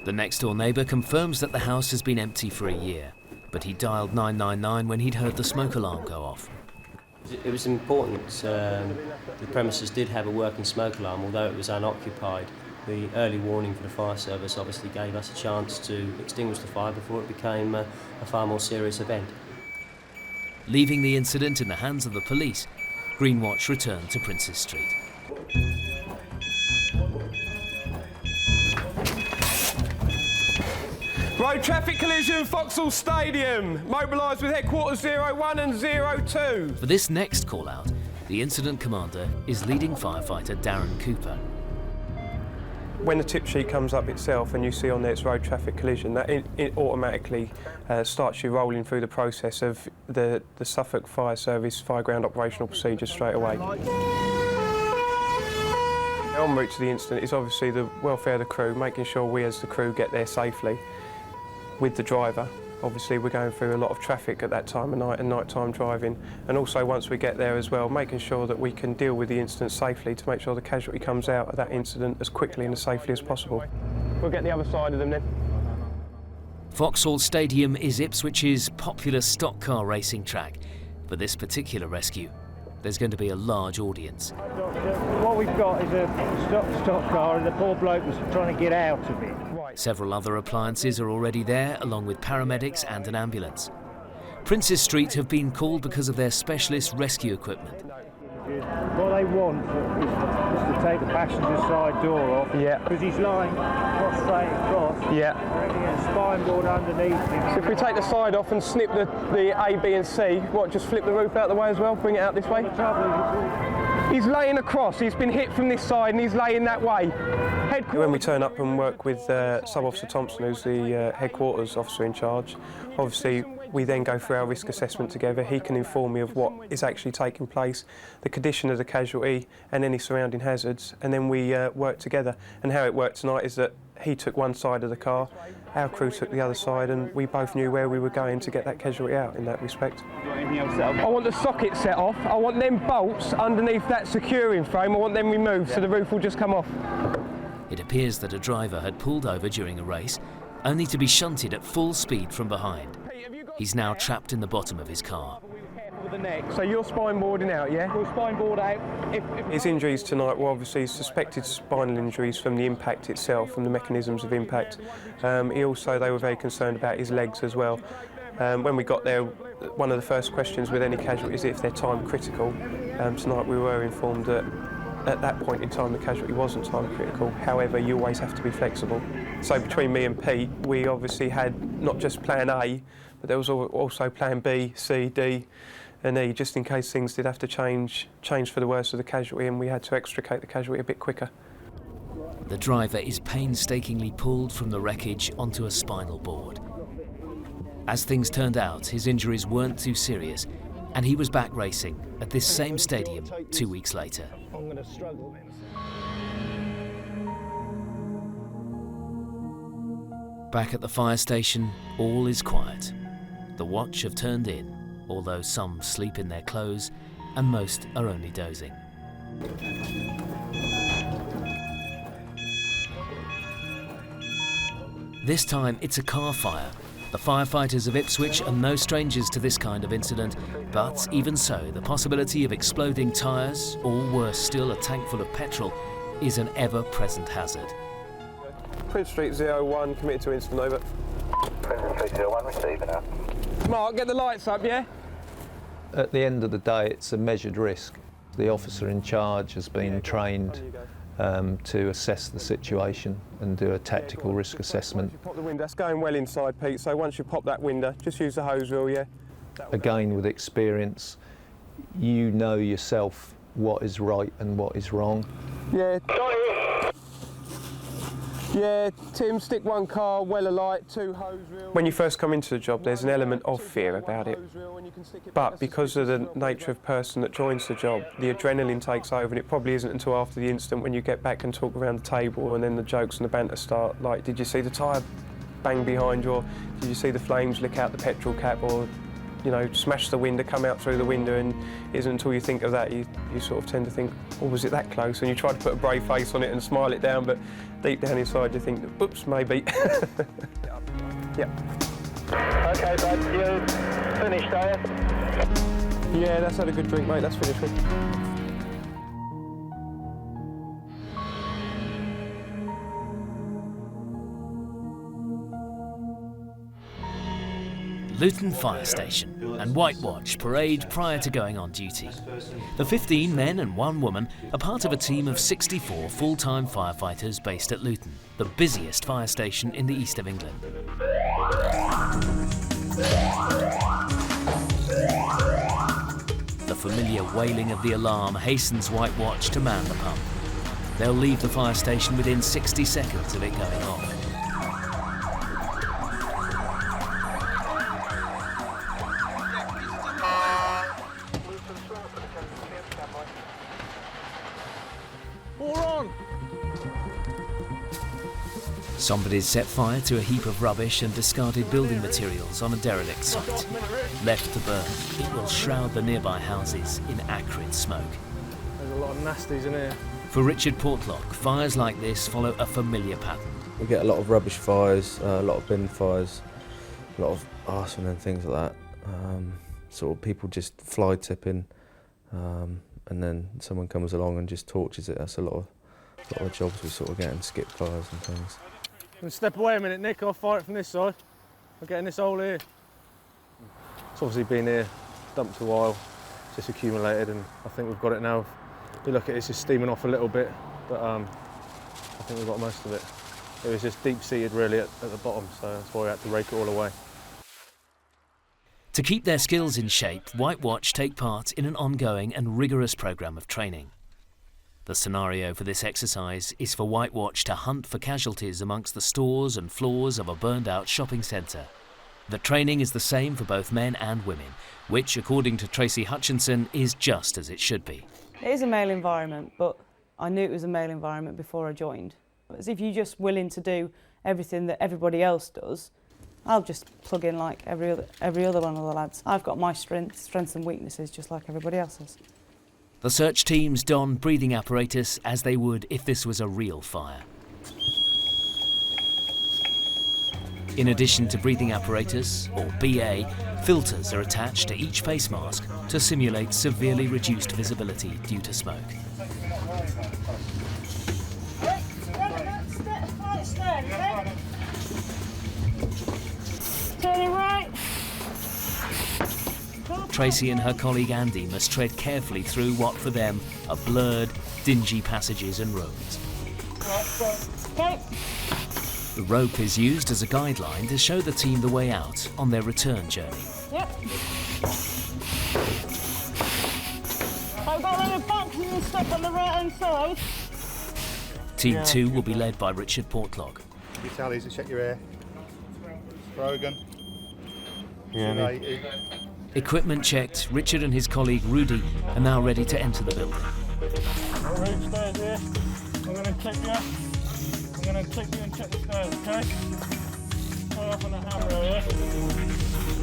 Speaker 1: The next door neighbour confirms that the house has been empty for a year, but he dialed 999 when he'd heard the smoke alarm go off.
Speaker 3: It was important. The premises did have a working smoke alarm, although it was unoccupied. The early warning for the fire service obviously gave us a chance to extinguish the fire before it became a far more serious event.
Speaker 1: Leaving the incident in the hands of the police, Greenwatch returned to Princes Street.
Speaker 4: Road traffic collision, Vauxhall Stadium. Mobilised with headquarters 01 and 02.
Speaker 1: For this next call-out, the incident commander is leading firefighter Darren Cooper.
Speaker 4: When the tip sheet comes up itself and you see on there it's road traffic collision, that it automatically starts you rolling through the process of the Suffolk Fire Service Fireground operational procedures straight away. En route to the incident is obviously the welfare of the crew, making sure we as the crew get there safely. With the driver, obviously we're going through a lot of traffic at that time of night and nighttime driving, and also once we get there as well, making sure that we can deal with the incident safely to make sure the casualty comes out of that incident as quickly and as safely as possible. We'll get the other side of them then.
Speaker 1: Vauxhall Stadium is Ipswich's popular stock car racing track. For this particular rescue, there's going to be a large audience.
Speaker 16: What we've got is a stock car, and the poor bloke was trying to get out of it.
Speaker 1: Several other appliances are already there, along with paramedics and an ambulance. Princes Street have been called because of their specialist rescue equipment.
Speaker 16: What they want is to take the passenger side door off. Yeah. Because he's lying prostrate across. Yeah. And a spine board underneath him.
Speaker 4: So if we take the side off and snip the A, B and C, just flip the roof out the way as well, bring it out this way? He's laying across, he's been hit from this side and he's laying that way. When we turn up and work with Sub-Officer Thompson, who's the headquarters officer in charge, obviously we then go through our risk assessment together. He can inform me of what is actually taking place, the condition of the casualty and any surrounding hazards, and then we work together. And how it worked tonight is that he took one side of the car, our crew took the other side, and we both knew where we were going to get that casualty out in that respect. I want the socket set off, I want them bolts underneath that securing frame, I want them removed so the roof will just come off.
Speaker 1: It appears that a driver had pulled over during a race, only to be shunted at full speed from behind. He's now trapped in the bottom of his car.
Speaker 8: with the neck.
Speaker 9: So you're spine boarding out, yeah?
Speaker 8: We'll spine board out.
Speaker 9: His injuries tonight were obviously suspected spinal injuries from the impact itself, from the mechanisms of impact. They were very concerned about his legs as well. When we got there, one of the first questions with any casualty is if they're time critical. Tonight we were informed that at that point in time the casualty wasn't time critical. However, you always have to be flexible. So between me and Pete, we obviously had not just plan A, but there was also plan B, C, D and E, just in case things did have to change for the worse of the casualty, and we had to extricate the casualty a bit quicker.
Speaker 1: The driver is painstakingly pulled from the wreckage onto a spinal board. As things turned out, his injuries weren't too serious, and he was back racing at this same stadium 2 weeks later.
Speaker 4: I'm going to struggle then.
Speaker 1: Back at the fire station, all is quiet. The watch have turned in, although some sleep in their clothes and most are only dozing. This time it's a car fire. The firefighters of Ipswich are no strangers to this kind of incident, but even so, the possibility of exploding tyres, or worse still, a tank full of petrol, is an ever-present hazard.
Speaker 9: Prince Street 01, committed to incident, over.
Speaker 23: Prince Street 01, receiving out.
Speaker 9: Mark, get the lights up, yeah?
Speaker 7: At the end of the day, it's a measured risk. The officer in charge has been trained to assess the situation and do a tactical risk assessment.
Speaker 9: Pop the window, that's going well inside, Pete, so once you pop that window, just use the hose reel, yeah?
Speaker 7: Again, with experience, you know yourself what is right and what is wrong.
Speaker 9: Yeah. Yeah, Tim, stick one car, well alight, 2 hose reels. When you first come into the job, there's an element of fear about it. But because of the nature of person that joins the job, the adrenaline takes over, and it probably isn't until after the incident when you get back and talk around the table and then the jokes and the banter start. Like, did you see the tyre bang behind you? Or did you see the flames lick out the petrol cap? Or, you know, smash the window, come out through the window, and it isn't until you think of that you sort of tend to think, oh, was it that close? And you try to put a brave face on it and smile it down, but deep down inside you think, oops, maybe. Yeah.
Speaker 23: Okay, bud, you finished, are you?
Speaker 9: Yeah, that's had a good drink, mate, that's finished with.
Speaker 1: Luton Fire Station and White Watch parade prior to going on duty. The 15 men and 1 woman are part of a team of 64 full-time firefighters based at Luton, the busiest fire station in the east of England. The familiar wailing of the alarm hastens White Watch to man the pump. They'll leave the fire station within 60 seconds of it going off. Somebody's set fire to a heap of rubbish and discarded building materials on a derelict site. Left to burn, it will shroud the nearby houses in acrid smoke.
Speaker 4: There's a lot of nasties in here.
Speaker 1: For Richard Portlock, fires like this follow a familiar pattern.
Speaker 24: We get a lot of rubbish fires, a lot of bin fires, a lot of arson and things like that. Sort of people just fly tipping, and then someone comes along and just torches it. That's a lot of jobs we sort of get, and skip fires and things.
Speaker 4: Step away a minute, Nick, I'll fire it from this side. I'll get in this hole here. It's obviously been here, dumped a while, just accumulated, and I think we've got it now. If you look at it, it's just steaming off a little bit, but I think we've got most of it. It was just deep-seated really at the bottom, so that's why we had to rake it all away.
Speaker 1: To keep their skills in shape, White Watch take part in an ongoing and rigorous programme of training. The scenario for this exercise is for White Watch to hunt for casualties amongst the stores and floors of a burned-out shopping centre. The training is the same for both men and women, which, according to Tracy Hutchinson, is just as it should be.
Speaker 25: It is a male environment, but I knew it was a male environment before I joined. As if you're just willing to do everything that everybody else does, I'll just plug in like every other one of the lads. I've got my strengths and weaknesses just like everybody else's.
Speaker 1: The search teams don breathing apparatus as they would if this was a real fire. In addition to breathing apparatus, or BA, filters are attached to each face mask to simulate severely reduced visibility due to smoke.
Speaker 25: Turning right.
Speaker 1: Tracy and her colleague Andy must tread carefully through what for them are blurred, dingy passages and rooms.
Speaker 25: Okay.
Speaker 1: The rope is used as a guideline to show the team the way out on their return journey.
Speaker 25: Yep. I've got a little box and stuff on the right hand side.
Speaker 1: Team 2 will be led by Richard Portlock.
Speaker 17: Your tallies, check your air. Brogan.
Speaker 1: Yeah. Equipment checked, Richard and his colleague Rudy are now ready to enter the building.
Speaker 4: Roof stairs here. I'm going to clip you. I'm going to clip you and check the stairs, okay? Tie off on the handrail here.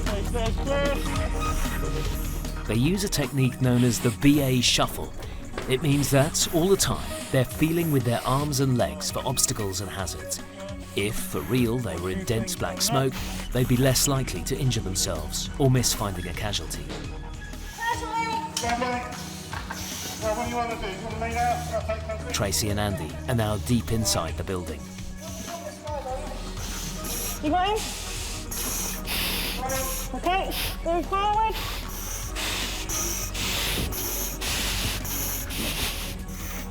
Speaker 4: Okay, stairs clear.
Speaker 1: They use a technique known as the BA shuffle. It means that, all the time, they're feeling with their arms and legs for obstacles and hazards. If, for real, they were in dense black smoke, they'd be less likely to injure themselves or miss finding a casualty. Tracy and Andy are now deep inside the building.
Speaker 25: You got him? Okay, move forward.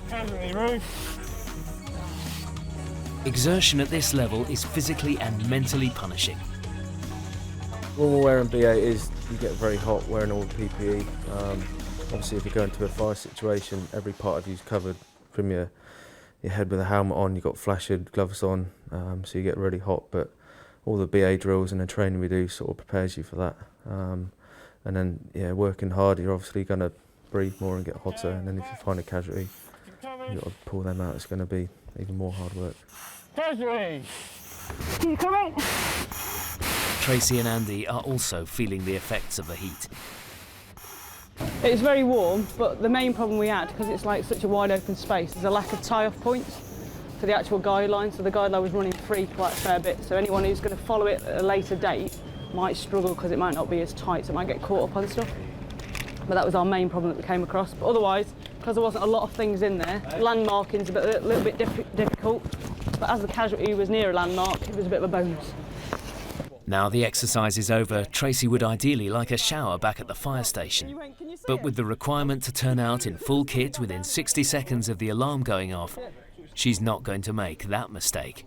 Speaker 4: Casualty roof.
Speaker 1: Exertion at this level is physically and mentally punishing.
Speaker 24: When we're wearing BA you get very hot wearing all the PPE. Obviously if you go into a fire situation, every part of you's covered from your head with a helmet on, you've got flashed gloves on, so you get really hot, but all the BA drills and the training we do sort of prepares you for that. And then, yeah, working hard, you're obviously going to breathe more and get hotter, and then if you find a casualty, you've got to pull them out. It's going to be even more hard work.
Speaker 4: Casualty!
Speaker 25: You coming?
Speaker 1: Tracy and Andy are also feeling the effects of the heat.
Speaker 25: It's very warm, but the main problem we had, because it's like such a wide open space, is a lack of tie-off points for the actual guideline. So the guideline was running free quite a fair bit. So anyone who's going to follow it at a later date might struggle because it might not be as tight, so it might get caught up on stuff. But that was our main problem that we came across. But otherwise, because there wasn't a lot of things in there, landmarking's a little bit difficult. But as the casualty was near a landmark, it was a bit of a bonus.
Speaker 1: Now the exercise is over, Tracy would ideally like a shower back at the fire station. But with the requirement to turn out in full kit within 60 seconds of the alarm going off, she's not going to make that mistake.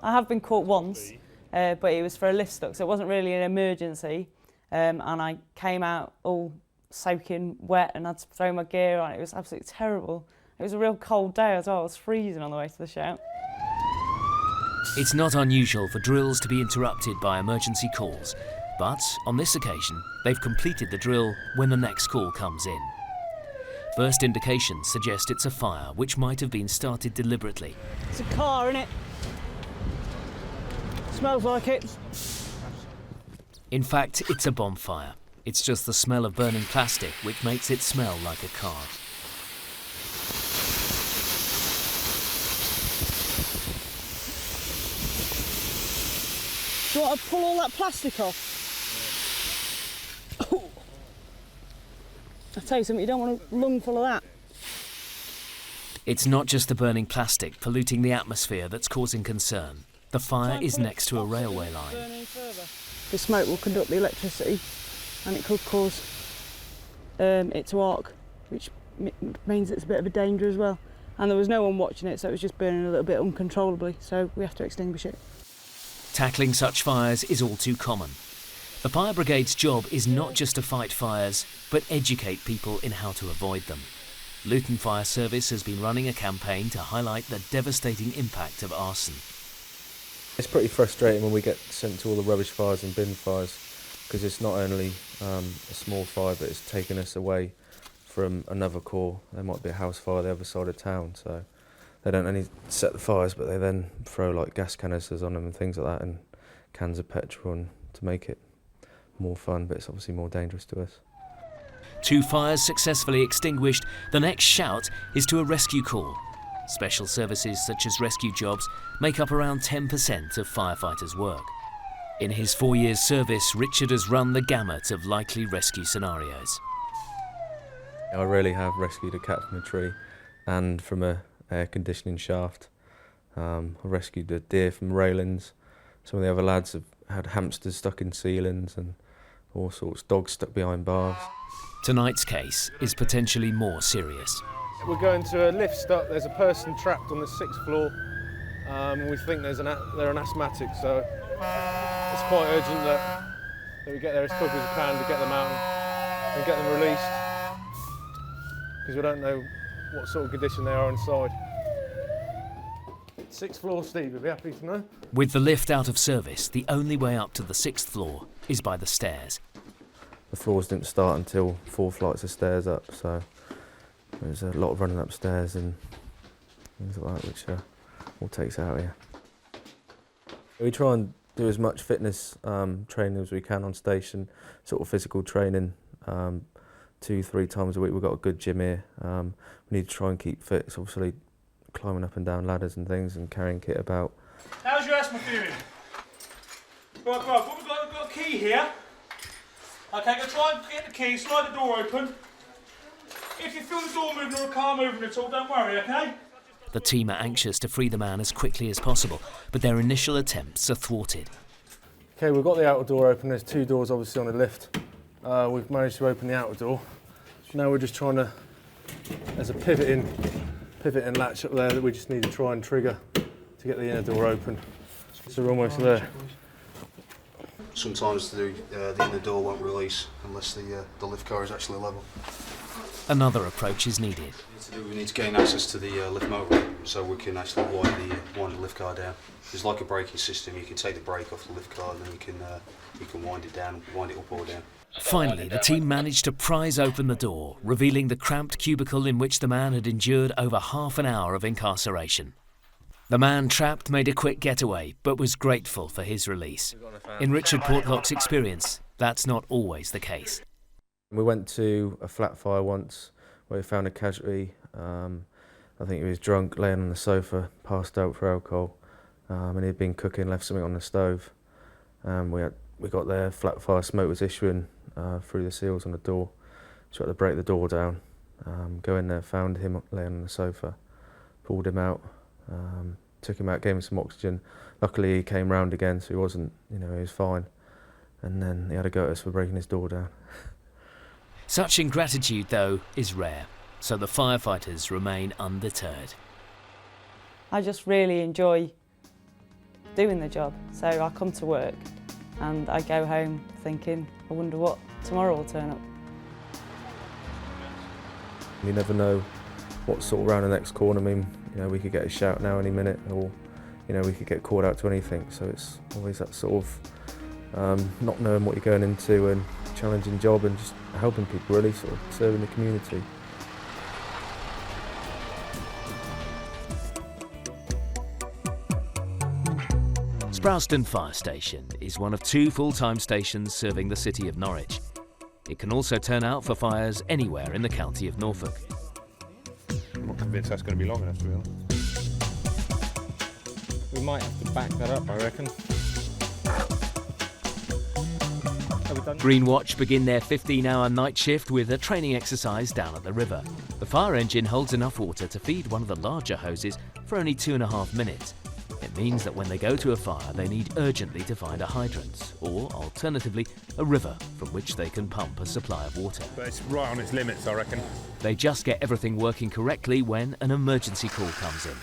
Speaker 25: I have been caught once, but it was for a lift stuck, so it wasn't really an emergency. And I came out all soaking wet and had to throw my gear on. It was absolutely terrible. It was a real cold day as well. I was freezing on the way to the shout.
Speaker 1: It's not unusual for drills to be interrupted by emergency calls, but on this occasion, they've completed the drill when the next call comes in. First indications suggest it's a fire, which might have been started deliberately.
Speaker 25: It's a car, innit? Smells like it.
Speaker 1: In fact, it's a bonfire. It's just the smell of burning plastic which makes it smell like a car.
Speaker 25: Do you want to pull all that plastic off? Oh. I'll tell you something, you don't want a lung full of that.
Speaker 1: It's not just the burning plastic polluting the atmosphere that's causing concern. The fire is next to a railway line.
Speaker 25: The smoke will conduct the electricity and it could cause it to arc, which means it's a bit of a danger as well. And there was no one watching it, so it was just burning a little bit uncontrollably, so we have to extinguish it.
Speaker 1: Tackling such fires is all too common. The fire brigade's job is not just to fight fires, but educate people in how to avoid them. Luton Fire Service has been running a campaign to highlight the devastating impact of arson.
Speaker 24: It's pretty frustrating when we get sent to all the rubbish fires and bin fires, because it's not only a small fire, but it's taken us away from another corps. There might be a house fire the other side of town, so they don't only set the fires, but they then throw like gas canisters on them and things like that, and cans of petrol on to make it more fun, but it's obviously more dangerous to us.
Speaker 1: 2 fires successfully extinguished. The next shout is to a rescue call. Special services such as rescue jobs make up around 10% of firefighters' work. In his 4 years' service, Richard has run the gamut of likely rescue scenarios.
Speaker 24: I really have rescued a cat from a tree and from a air conditioning shaft. I rescued a deer from railings. Some of the other lads have had hamsters stuck in ceilings and all sorts, dogs stuck behind bars.
Speaker 1: Tonight's case is potentially more serious.
Speaker 4: We're going to a lift stop. There's a person trapped on the 6th floor. We think they're an asthmatic, so it's quite urgent that we get there as quick as we can to get them out and get them released, because we don't know what sort of condition they are inside. 6th floor, Steve, you'll be happy to know.
Speaker 1: With the lift out of service, the only way up to the 6th floor is by the stairs.
Speaker 24: The floors didn't start until 4 flights of stairs up, so there's a lot of running upstairs and things like that, which all takes out here. We try and do as much fitness training as we can on station, sort of physical training, 2-3 times a week. We've got a good gym here. We need to try and keep fit. It's obviously climbing up and down ladders and things and carrying kit about.
Speaker 16: How's your asthma feeling? Right, what we've got a key here. Okay, I'm going to try and get the key, slide the door open. If you feel the door moving or a car moving at all, don't worry, okay?
Speaker 1: The team are anxious to free the man as quickly as possible, but their initial attempts are thwarted.
Speaker 4: Okay, we've got the outer door open. There's 2 doors obviously on the lift. We've managed to open the outer door. Now we're just trying to, there's a pivot in latch up there that we just need to try and trigger to get the inner door open. So we're almost there.
Speaker 2: Sometimes the inner door won't release unless the lift car is actually level.
Speaker 1: Another approach is needed.
Speaker 2: We need to gain access to the lift motorway so we can actually wind the lift car down. There's like a braking system. You can take the brake off the lift car and then you can wind it down, wind it up or down.
Speaker 1: Finally, the team managed to prise open the door, revealing the cramped cubicle in which the man had endured over half an hour of incarceration. The man trapped made a quick getaway, but was grateful for his release. In Richard Portlock's experience, that's not always the case.
Speaker 24: We went to a flat fire once where we found a casualty. I think he was drunk, laying on the sofa, passed out for alcohol, and he'd been cooking, left something on the stove. We got there, flat fire smoke was issuing through the seals on the door, so we had to break the door down, go in there, found him laying on the sofa, pulled him out, took him out, gave him some oxygen. Luckily he came round again, so he wasn't, he was fine. And then he had a go at us for breaking his door down.
Speaker 1: Such ingratitude, though, is rare, so the firefighters remain undeterred.
Speaker 25: I just really enjoy doing the job, so I come to work and I go home thinking, I wonder what tomorrow will turn up.
Speaker 24: You never know what's sort of around the next corner. I mean, we could get a shout now any minute, or we could get called out to anything, so it's always that sort of not knowing what you're going into and challenging job and just helping people, really, sort of serving the community.
Speaker 1: Sprowston Fire Station is one of 2 full-time stations serving the city of Norwich. It can also turn out for fires anywhere in the county of Norfolk.
Speaker 8: I'm not convinced that's going to be long enough, to be honest. We might have to back that up, I reckon.
Speaker 1: Green Watch begin their 15-hour night shift with a training exercise down at the river. The fire engine holds enough water to feed one of the larger hoses for only 2.5 minutes. It means that when they go to a fire, they need urgently to find a hydrant, or alternatively, a river from which they can pump a supply of water.
Speaker 8: But it's right on its limits, I reckon.
Speaker 1: They just get everything working correctly when an emergency call comes in.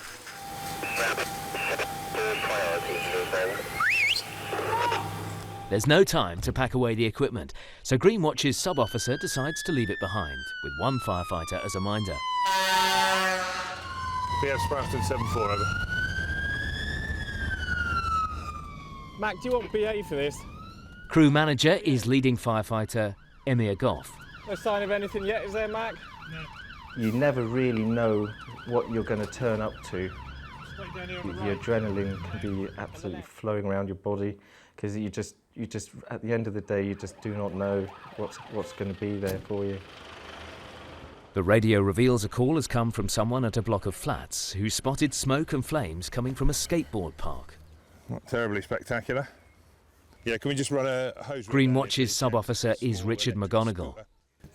Speaker 1: There's no time to pack away the equipment, so Green Watch's sub-officer decides to leave it behind, with one firefighter as a minder.
Speaker 8: BF Sprowston 74, over.
Speaker 16: Mac, do you want BA for this?
Speaker 1: Crew manager is leading firefighter Emir Goff.
Speaker 16: No sign of anything yet, is there, Mac?
Speaker 11: No. You never really know what you're going to turn up to. The adrenaline can be absolutely flowing around your body because you just at the end of the day you just do not know what's going to be there for you.
Speaker 1: The radio reveals a call has come from someone at a block of flats who spotted smoke and flames coming from a skateboard park.
Speaker 8: Not terribly spectacular. Yeah, can we just run a hose?
Speaker 1: Green Watch's sub-officer is Richard McGonigal.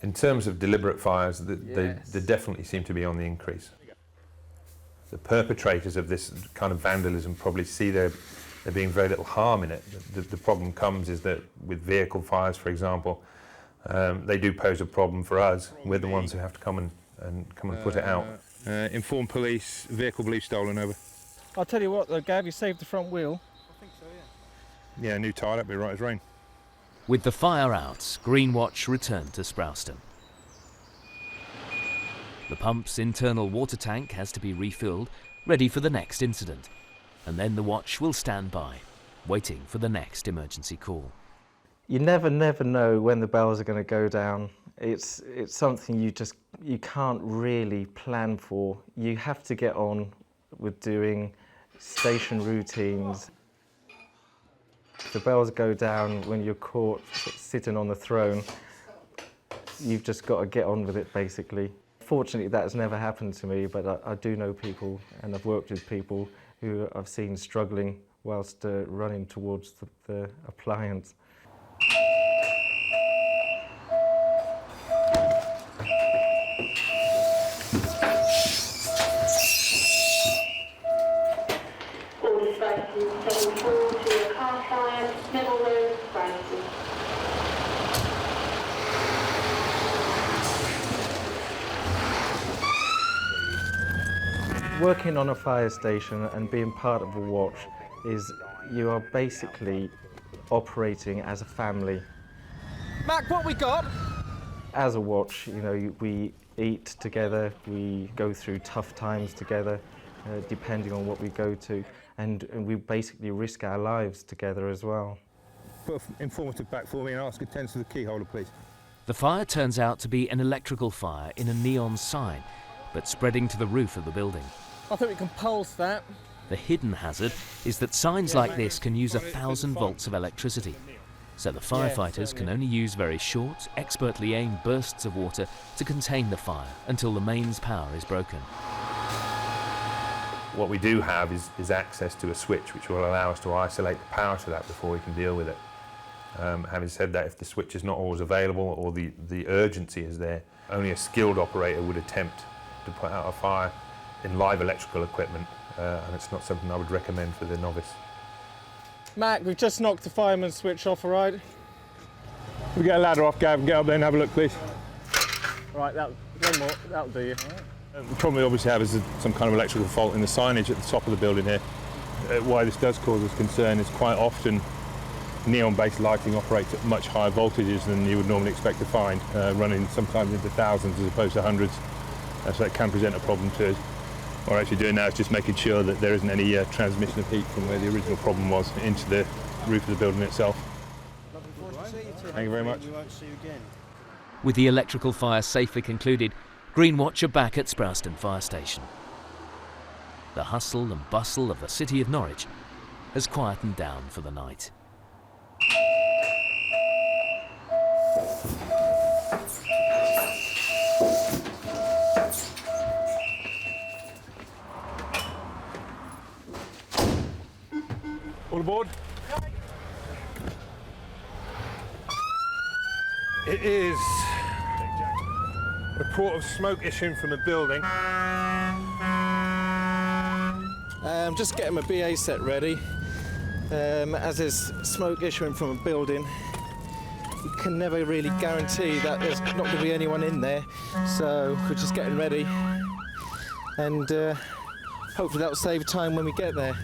Speaker 10: In terms of deliberate fires, they definitely seem to be on the increase. The perpetrators of this kind of vandalism probably see there being very little harm in it. The problem comes is that with vehicle fires, for example, they do pose a problem for us. We're the ones who have to come and put it out.
Speaker 8: Inform police, vehicle believed stolen, over.
Speaker 22: I'll tell you what though, Gav, you saved the front wheel. I think so, yeah.
Speaker 8: Yeah, new tyre, that'd be right as rain.
Speaker 1: With the fire out, Green Watch returned to Sprowston. The pump's internal water tank has to be refilled, ready for the next incident. And then the watch will stand by, waiting for the next emergency call.
Speaker 11: You never know when the bells are going to go down. It's something you can't really plan for. You have to get on with doing station routines. If the bells go down when you're caught sitting on the throne, you've just got to get on with it, basically. Fortunately, that has never happened to me, but I do know people, and I've worked with people who I've seen struggling whilst running towards the appliance. Working on a fire station and being part of a watch is you are basically operating as a family.
Speaker 22: Mac, what we got?
Speaker 11: As a watch, you know, we eat together, we go through tough times together, depending on what we go to, and we basically risk our lives together as well.
Speaker 8: Put an informative back for me and ask attend to the key holder, please.
Speaker 1: The fire turns out to be an electrical fire in a neon sign, but spreading to the roof of the building.
Speaker 22: I think we can pulse that.
Speaker 1: The hidden hazard is that signs like this can use 1,000 volts of electricity. So the firefighters can only use very short, expertly aimed bursts of water to contain the fire until the mains power is broken.
Speaker 10: What we do have is access to a switch which will allow us to isolate the power to that before we can deal with it. Having said that, if the switch is not always available or the urgency is there, only a skilled operator would attempt to put out a fire in live electrical equipment, and it's not something I would recommend for the novice.
Speaker 22: Mac, we've just knocked the fireman's switch off, all right?
Speaker 8: We get a ladder off, Gav, get up there and have a look, please.
Speaker 22: Right, one more, that'll do you.
Speaker 8: The problem we obviously have is some kind of electrical fault in the signage at the top of the building here. Why this does cause us concern is quite often neon-based lighting operates at much higher voltages than you would normally expect to find, running sometimes into thousands as opposed to hundreds, so that can present a problem to us. What we're actually doing now is just making sure that there isn't any transmission of heat from where the original problem was into the roof of the building itself. Thank you very much.
Speaker 1: With the electrical fire safely concluded, Green Watch are back at Sprowston Fire Station. The hustle and bustle of the city of Norwich has quietened down for the night.
Speaker 8: All aboard. It is a report of smoke issuing from a building.
Speaker 22: Just getting my BA set ready. As there's smoke issuing from a building, you can never really guarantee that there's not going to be anyone in there. So we're just getting ready, and hopefully that will save time when we get there.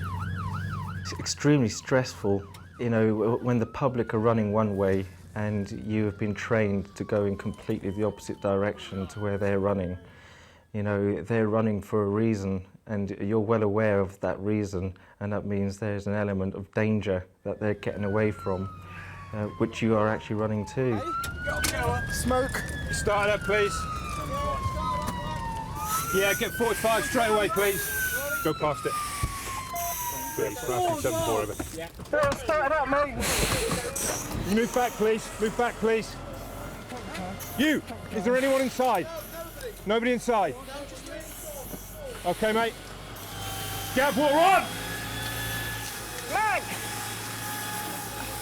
Speaker 11: It's extremely stressful, you know, when the public are running one way and you have been trained to go in completely the opposite direction to where they're running. You know, they're running for a reason and you're well aware of that reason, and that means there's an element of danger that they're getting away from, which you are actually running too.
Speaker 8: Smoke. Start up, please. Yeah, get 45 straight away, please. Go past it. Great, smashing 7-4 over.
Speaker 22: Yeah. Start it up, mate.
Speaker 8: Move back, please. Move back, please. You! Is there anyone inside? Nobody inside. Okay, mate. Gav, water on!
Speaker 4: Mike!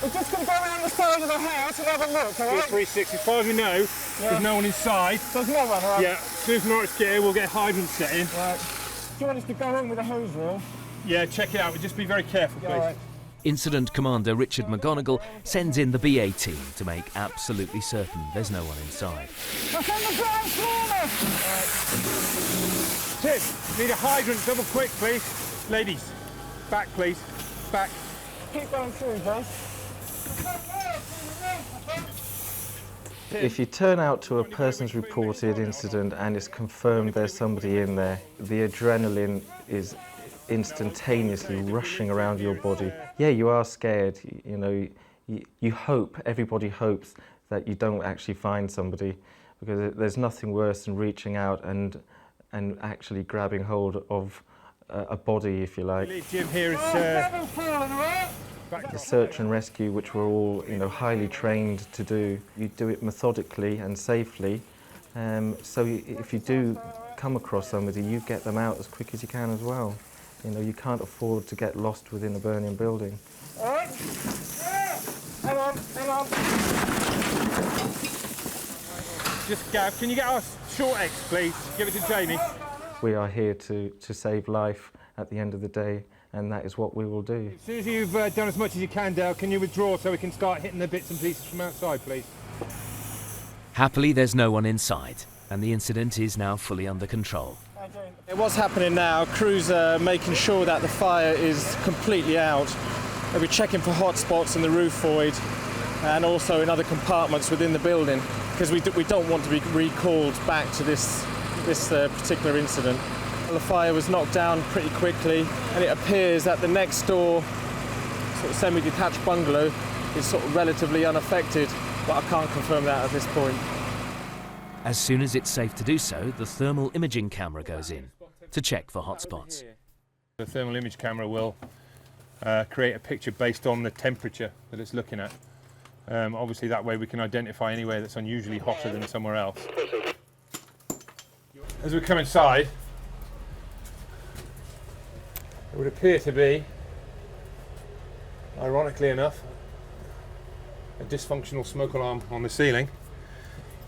Speaker 4: We're just going to go around the side of the house and have a look, all right?
Speaker 8: 360, as far as we know, there's no one inside.
Speaker 4: There's no one, all right?
Speaker 8: Yeah, as soon as Norwich get here, we'll get hydrants set in.
Speaker 4: Right. Do you want us to go in with a hose reel?
Speaker 8: Yeah, check it out, but just be very careful, please.
Speaker 4: Right.
Speaker 1: Incident Commander Richard McGonigal sends in the BA team to make absolutely certain there's no one inside.
Speaker 4: That's on the ground floor!
Speaker 8: Tim, need a hydrant, double quick, please. Ladies, back, please. Back.
Speaker 4: Keep going through, guys.
Speaker 11: If you turn out to a person's reported incident and it's confirmed there's somebody in there, the adrenaline is instantaneously rushing around your body. Yeah, you are scared, you know, you hope, everybody hopes that you don't actually find somebody, because there's nothing worse than reaching out and actually grabbing hold of a body, if you like.
Speaker 8: Jim here is
Speaker 11: The search and rescue, which we're all, you know, highly trained to do, you do it methodically and safely. So if you do come across somebody, you get them out as quick as you can as well. You know, you can't afford to get lost within a burning building.
Speaker 4: All right. Hang on, hang on.
Speaker 8: Just, Gav, can you get us short X, please? Give it to Jamie.
Speaker 11: We are here to save life at the end of the day, and that is what we will do.
Speaker 8: As soon as you've done as much as you can, Dale, can you withdraw so we can start hitting the bits and pieces from outside, please?
Speaker 1: Happily, there's no one inside, and the incident is now fully under control.
Speaker 22: What's happening now, crews are making sure that the fire is completely out. They'll be checking for hot spots in the roof void and also in other compartments within the building, because we don't want to be recalled back to this particular incident. The fire was knocked down pretty quickly, and it appears that the next door sort of semi-detached bungalow is sort of relatively unaffected, but I can't confirm that at this point.
Speaker 1: As soon as it's safe to do so, the thermal imaging camera goes in to check for hotspots.
Speaker 8: The thermal image camera will create a picture based on the temperature that it's looking at. Obviously that way we can identify anywhere that's unusually hotter than somewhere else. As we come inside, it would appear to be, ironically enough, a dysfunctional smoke alarm on the ceiling.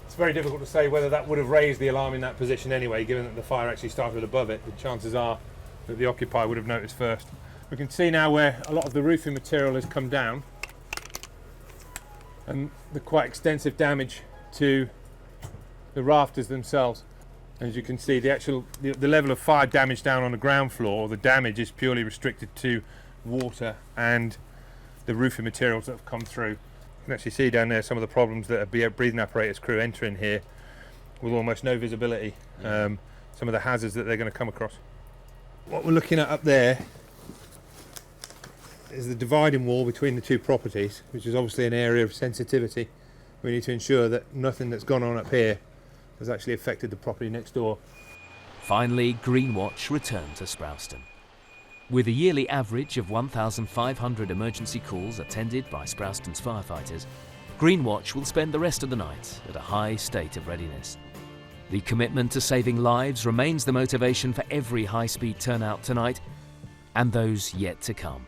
Speaker 8: It's very difficult to say whether that would have raised the alarm in that position anyway, given that the fire actually started above it. The chances are that the occupier would have noticed first. We can see now where a lot of the roofing material has come down and the quite extensive damage to the rafters themselves. As you can see, the level of fire damage down on the ground floor, the damage is purely restricted to water and the roofing materials that have come through. You can actually see down there some of the problems that a breathing apparatus crew enter in here with almost no visibility, some of the hazards that they're going to come across. What we're looking at up there is the dividing wall between the two properties, which is obviously an area of sensitivity. We need to ensure that nothing that's gone on up here has actually affected the property next door.
Speaker 1: Finally, Greenwatch returned to Sprowston. With a yearly average of 1,500 emergency calls attended by Sprowston's firefighters, Greenwatch will spend the rest of the night at a high state of readiness. The commitment to saving lives remains the motivation for every high-speed turnout tonight, and those yet to come.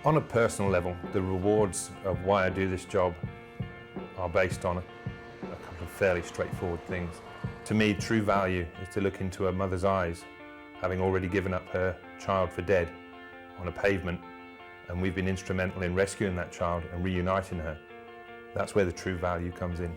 Speaker 10: On a personal level, the rewards of why I do this job are based on a couple of fairly straightforward things. To me, true value is to look into a mother's eyes, having already given up her child for dead on a pavement, and we've been instrumental in rescuing that child and reuniting her. That's where the true value comes in.